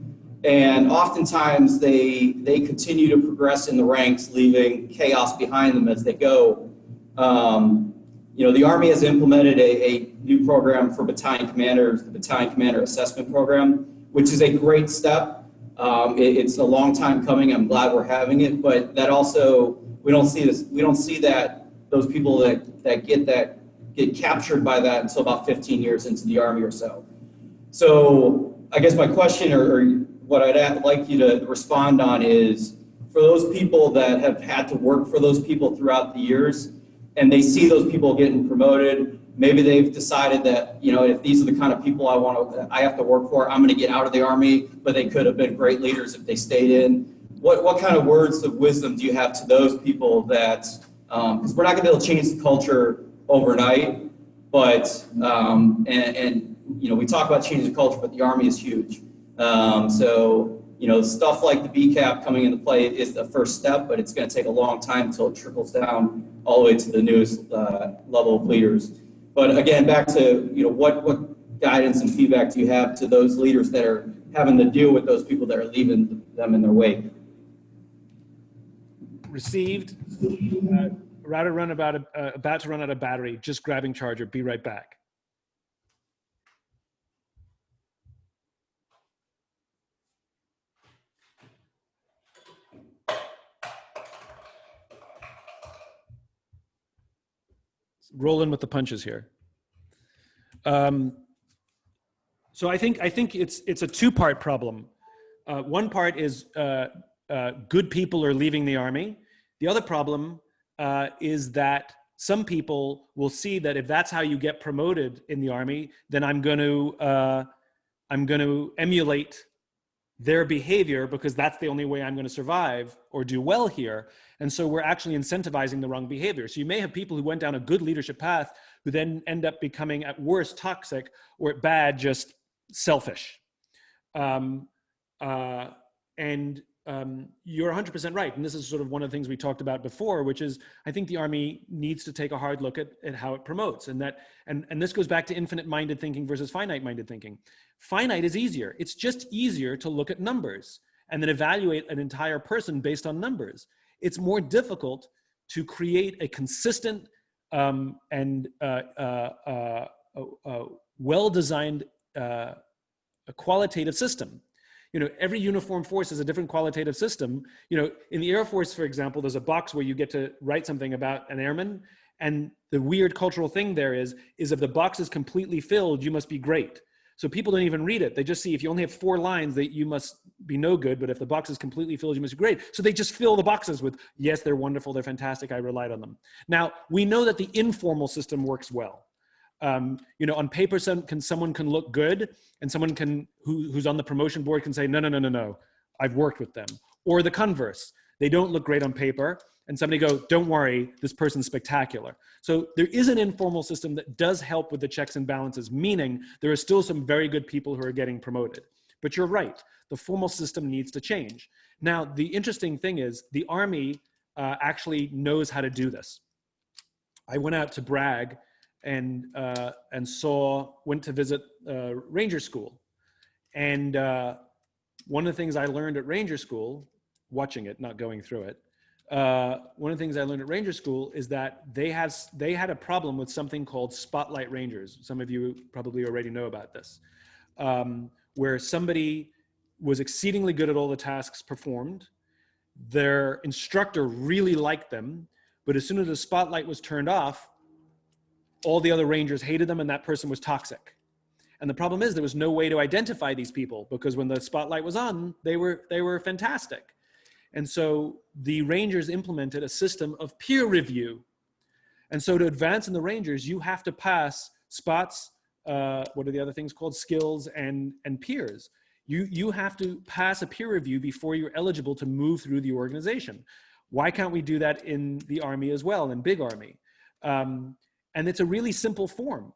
And oftentimes they continue to progress in the ranks, leaving chaos behind them as they go. The Army has implemented a new program for battalion commanders, the Battalion Commander Assessment Program, which is a great step. It's a long time coming. I'm glad we're having it, but that also we don't see that those people that get captured by that until about 15 years into the Army or so. So I guess my question or what I'd like you to respond on is, for those people that have had to work for those people throughout the years and they see those people getting promoted, maybe they've decided that, if these are the kind of people I have to work for, I'm going to get out of the Army, but they could have been great leaders if they stayed in. What kind of words of wisdom do you have to those people that, because we're not going to be able to change the culture overnight, but, we talk about changing the culture, but the Army is huge. Stuff like the BCAP coming into play is the first step, but it's going to take a long time until it trickles down all the way to the newest level of leaders. But again, back to, what guidance and feedback do you have to those leaders that are having to deal with those people that are leaving them in their wake? Received. About to run out of battery. Just grabbing charger. Be right back. Rolling with the punches here. So I think it's a two-part problem. One part is good people are leaving the Army. The other problem is that some people will see that if that's how you get promoted in the Army, then I'm going to emulate their behavior because that's the only way I'm going to survive or do well here. And so we're actually incentivizing the wrong behavior. So you may have people who went down a good leadership path who then end up becoming at worst toxic or at bad just selfish. You're 100% right. And this is sort of one of the things we talked about before, which is I think the Army needs to take a hard look at how it promotes. And this goes back to infinite-minded thinking versus finite-minded thinking. Finite is easier. It's just easier to look at numbers and then evaluate an entire person based on numbers. It's more difficult to create a consistent and well-designed a qualitative system. Every uniformed force is a different qualitative system. In the Air Force, for example, there's a box where you get to write something about an airman. And the weird cultural thing there is if the box is completely filled, you must be great. So people don't even read it. They just see if you only have 4 lines, that you must be no good. But if the box is completely filled, you must be great. So they just fill the boxes with, yes, they're wonderful, they're fantastic, I relied on them. Now, we know that the informal system works well. On paper, someone can look good, and someone who's on the promotion board can say, no, I've worked with them. Or the converse, they don't look great on paper, and somebody go, don't worry, this person's spectacular. So there is an informal system that does help with the checks and balances, meaning there are still some very good people who are getting promoted. But you're right, the formal system needs to change. Now, the interesting thing is the Army actually knows how to do this. I went out to brag and went to visit Ranger School. And one of the things I learned at Ranger School, watching it, not going through it, one of the things I learned at Ranger School is that they had a problem with something called Spotlight Rangers. Some of you probably already know about this, where somebody was exceedingly good at all the tasks performed. their instructor really liked them, but as soon as the spotlight was turned off, all the other Rangers hated them and that person was toxic. And the problem is there was no way to identify these people, because when the spotlight was on, they were fantastic. And so the Rangers implemented a system of peer review. And so to advance in the Rangers, you have to pass spots, what are the other things called? Skills and peers. You have to pass a peer review before you're eligible to move through the organization. Why can't we do that in the Army as well, in Big Army? And it's a really simple form.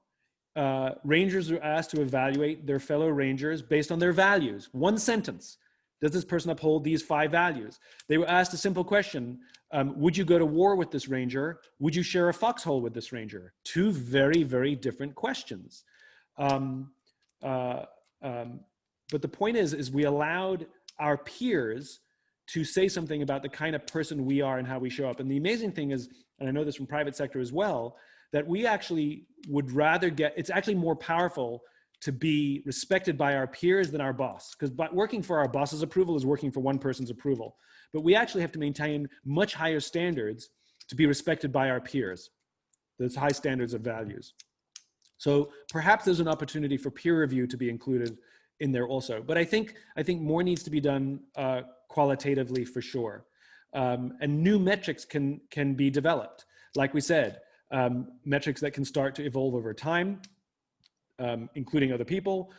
Rangers are asked to evaluate their fellow Rangers based on their values. One sentence. Does this person uphold these 5 values? They were asked a simple question. Would you go to war with this Ranger? Would you share a foxhole with this Ranger? 2 very, very different questions. But the point is we allowed our peers to say something about the kind of person we are and how we show up. And the amazing thing is, and I know this from private sector as well, that we actually would rather it's actually more powerful to be respected by our peers than our boss. Because working for our boss's approval is working for one person's approval. But we actually have to maintain much higher standards to be respected by our peers. Those high standards of values. So perhaps there's an opportunity for peer review to be included in there also. But I think more needs to be done qualitatively for sure. And new metrics can be developed. Like we said, metrics that can start to evolve over time, including other people.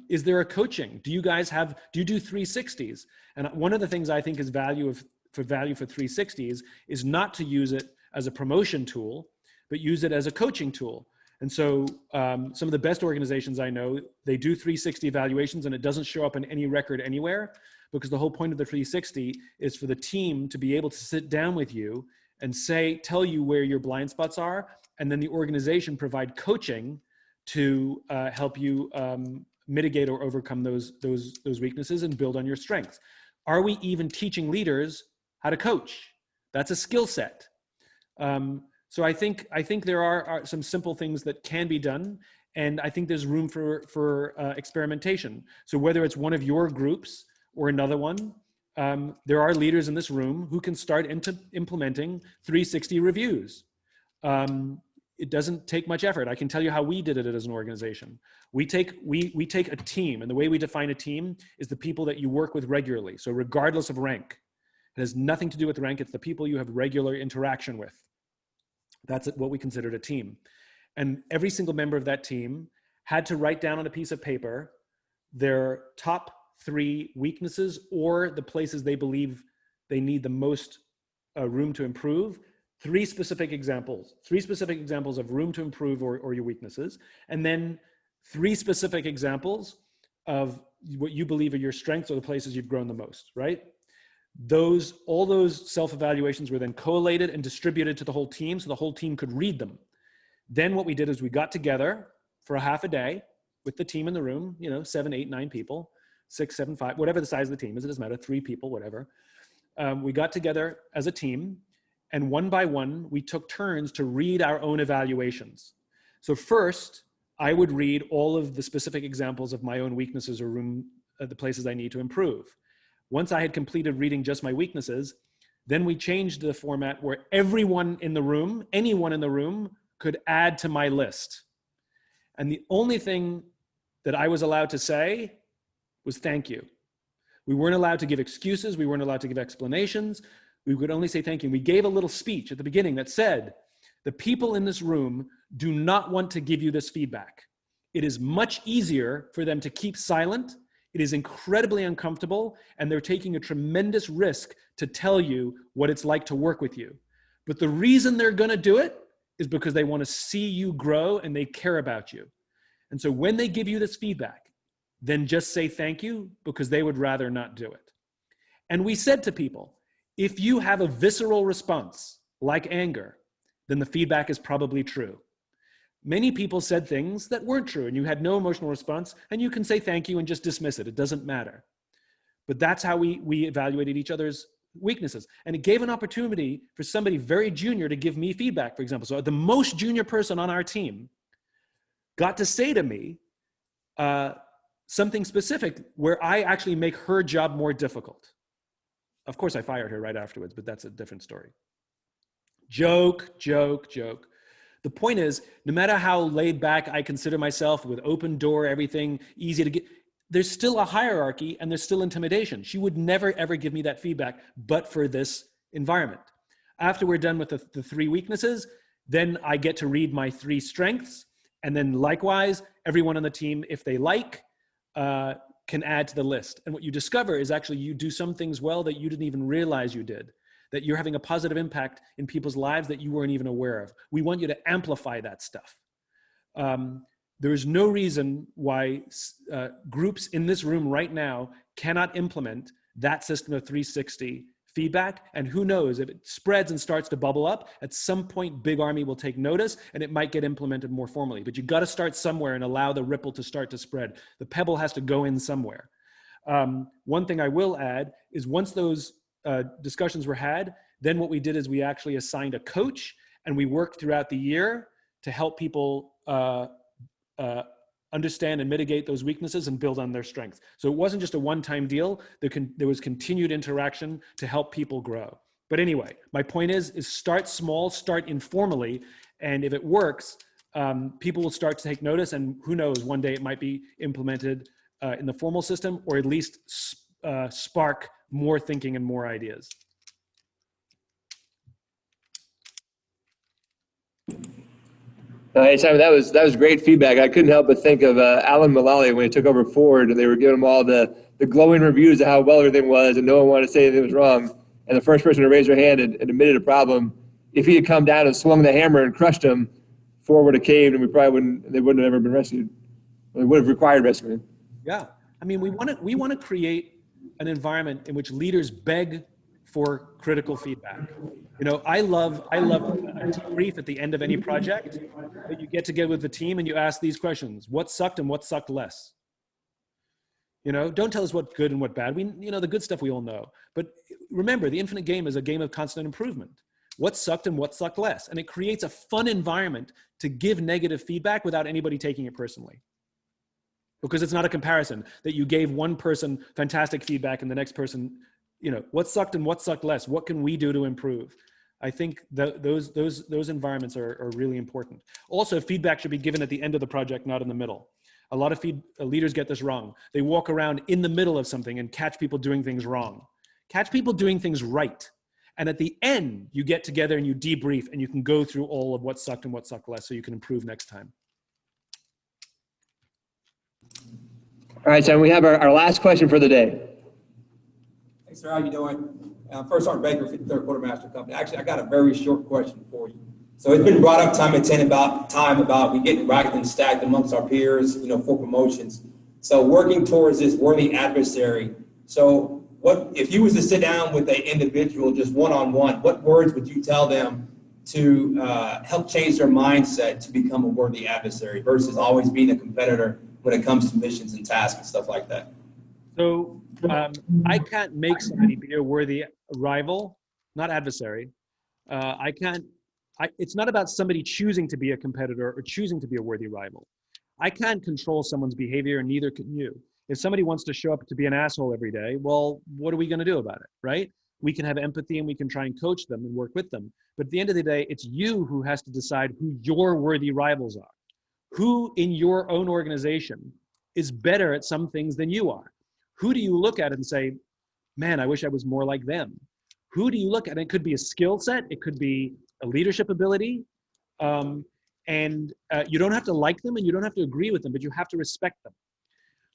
Is there a coaching? Do you do 360s? And one of the things I think is value for 360s is not to use it as a promotion tool, but use it as a coaching tool. And so some of the best organizations I know, they do 360 evaluations and it doesn't show up in any record anywhere, because the whole point of the 360 is for the team to be able to sit down with you and tell you where your blind spots are, and then the organization provide coaching to help you mitigate or overcome those weaknesses and build on your strengths. Are we even teaching leaders how to coach? That's a skill set. So I think there are some simple things that can be done, and I think there's room for experimentation. So whether it's one of your groups or another one, there are leaders in this room who can start implementing 360 reviews. It doesn't take much effort. I can tell you how we did it as an organization. We take a team, and the way we define a team is the people that you work with regularly. So regardless of rank, it has nothing to do with rank. It's the people you have regular interaction with. That's what we considered a team. And every single member of that team had to write down on a piece of paper their top 3 weaknesses or the places they believe they need the most room to improve. 3 specific examples of room to improve or your weaknesses. And then 3 specific examples of what you believe are your strengths or the places you've grown the most, right? All those self-evaluations were then collated and distributed to the whole team so the whole team could read them. Then what we did is we got together for a half a day with the team in the room, 7, 8, 9 people, 6, 7, 5, whatever the size of the team is, it doesn't matter, 3 people, whatever. We got together as a team, and one by one, we took turns to read our own evaluations. So first, I would read all of the specific examples of my own weaknesses or the places I need to improve. Once I had completed reading just my weaknesses, then we changed the format where anyone in the room could add to my list. And the only thing that I was allowed to say was thank you. We weren't allowed to give excuses. We weren't allowed to give explanations. We could only say thank you. We gave a little speech at the beginning that said, the people in this room do not want to give you this feedback. It is much easier for them to keep silent. It is incredibly uncomfortable, and they're taking a tremendous risk to tell you what it's like to work with you. But the reason they're going to do it is because they want to see you grow and they care about you. And so when they give you this feedback, then just say thank you, because they would rather not do it. And we said to people, if you have a visceral response like anger, then the feedback is probably true. Many people said things that weren't true and you had no emotional response, and you can say thank you and just dismiss it. It doesn't matter. But that's how we evaluated each other's weaknesses. And it gave an opportunity for somebody very junior to give me feedback, for example. So the most junior person on our team got to say to me something specific where I actually make her job more difficult. Of course, I fired her right afterwards, but that's a different story. Joke, joke, joke. The point is, no matter how laid back I consider myself with open door, everything easy to get, there's still a hierarchy and there's still intimidation. She would never, ever give me that feedback, but for this environment. After we're done with the 3 weaknesses, then I get to read my 3 strengths. And then likewise, everyone on the team, if they like, can add to the list. And what you discover is actually you do some things well that you didn't even realize you did, that you're having a positive impact in people's lives that you weren't even aware of. We want you to amplify that stuff. There is no reason why groups in this room right now cannot implement that system of 360 feedback. And who knows, if it spreads and starts to bubble up, at some point, Big Army will take notice and it might get implemented more formally. But you got to start somewhere and allow the ripple to start to spread. The pebble has to go in somewhere. One thing I will add is once those discussions were had, then what we did is we actually assigned a coach and we worked throughout the year to help people understand and mitigate those weaknesses and build on their strengths. So it wasn't just a one-time deal. There was continued interaction to help people grow. But anyway, my point is start small, start informally, and if it works, people will start to take notice, and who knows, one day it might be implemented in the formal system, or at least spark more thinking and more ideas. Hey, Simon, that was great feedback. I couldn't help but think of Alan Mullally when he took over Ford, and they were giving him all the glowing reviews of how well everything was, and no one wanted to say anything was wrong. And the first person to raise their hand and admitted a problem, if he had come down and swung the hammer and crushed him, Ford would have caved, and they wouldn't have ever been rescued. They would have required rescuing. Yeah, I mean, we want to create an environment in which leaders beg for critical feedback. You know, I love a debrief at the end of any project that you get together with the team and you ask these questions: what sucked and what sucked less? You know, don't tell us what's good and what bad. The good stuff we all know. But remember, the infinite game is a game of constant improvement. What sucked and what sucked less? And it creates a fun environment to give negative feedback without anybody taking it personally. Because it's not a comparison that you gave one person fantastic feedback and the next person, what sucked and what sucked less? What can we do to improve? I think those environments are really important. Also, feedback should be given at the end of the project, not in the middle. A lot of leaders get this wrong. They walk around in the middle of something and catch people doing things wrong. Catch people doing things right. And at the end, you get together and you debrief and you can go through all of what sucked and what sucked less so you can improve next time. All right, Simon, we have our last question for the day. Hey, sir, how you doing? First Sergeant Baker, 53rd Quartermaster Company. Actually, I got a very short question for you. So it's been brought up time and about we get ranked and stacked amongst our peers, for promotions. So working towards this worthy adversary. So what if you was to sit down with an individual just one-on-one, what words would you tell them to help change their mindset to become a worthy adversary versus always being a competitor when it comes to missions and tasks and stuff like that? So I can't make somebody be a worthy rival, not adversary. It's not about somebody choosing to be a competitor or choosing to be a worthy rival. I can't control someone's behavior, and neither can you. If somebody wants to show up to be an asshole every day, well, what are we going to do about it, right? We can have empathy and we can try and coach them and work with them. But at the end of the day, it's you who has to decide who your worthy rivals are. Who in your own organization is better at some things than you are? Who do you look at and say, man, I wish I was more like them? Who do you look at? It could be a skill set. It could be a leadership ability. And you don't have to like them and you don't have to agree with them, but you have to respect them.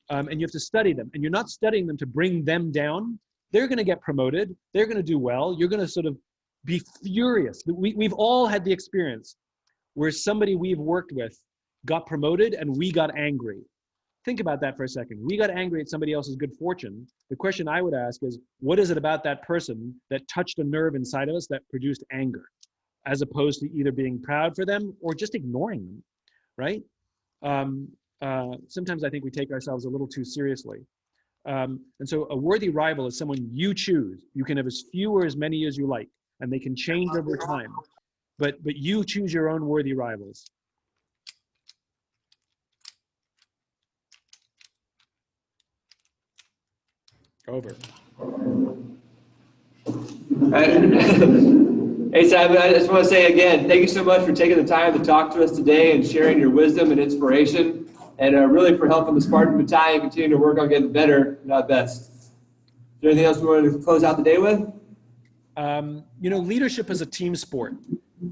And you have to study them. And you're not studying them to bring them down. They're going to get promoted. They're going to do well. You're going to sort of be furious. We've all had the experience where somebody we've worked with got promoted and we got angry. Think about that for a second. We got angry at somebody else's good fortune. The question I would ask is, what is it about that person that touched a nerve inside of us that produced anger, as opposed to either being proud for them or just ignoring them, right? Sometimes I think we take ourselves a little too seriously. And so a worthy rival is someone you choose. You can have as few or as many as you like, and they can change over time. But you choose your own worthy rivals. Over. Hey, Simon, I just want to say again, thank you so much for taking the time to talk to us today and sharing your wisdom and inspiration, and really for helping the Spartan Battalion continue to work on getting better, not best. Is there anything else we wanted to close out the day with? Leadership is a team sport.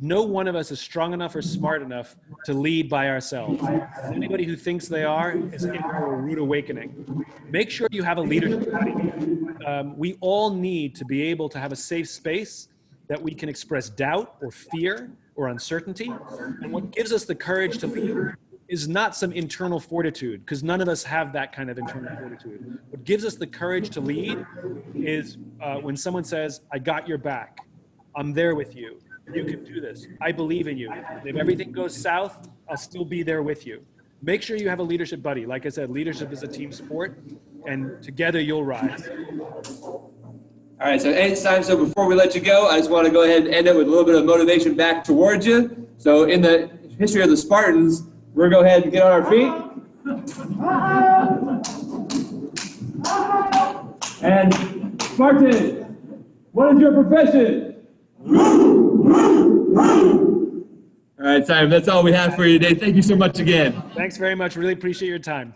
No one of us is strong enough or smart enough to lead by ourselves. Anybody who thinks they are is in for a rude awakening. Make sure you have a leadership buddy. We all need to be able to have a safe space that we can express doubt or fear or uncertainty. And what gives us the courage to lead is not some internal fortitude, because none of us have that kind of internal fortitude. What gives us the courage to lead is when someone says, I got your back. I'm there with you. You can do this. I believe in you. If everything goes south, I'll still be there with you. Make sure you have a leadership buddy. Like I said, leadership is a team sport, and together you'll rise. All right, so it's time. So before we let you go, I just want to go ahead and end it with a little bit of motivation back towards you. So in the history of the Spartans, we're going to go ahead and get on our feet. And Spartan, what is your profession? All right, Simon, that's all we have for you today. Thank you so much again. Thanks very much. Really appreciate your time.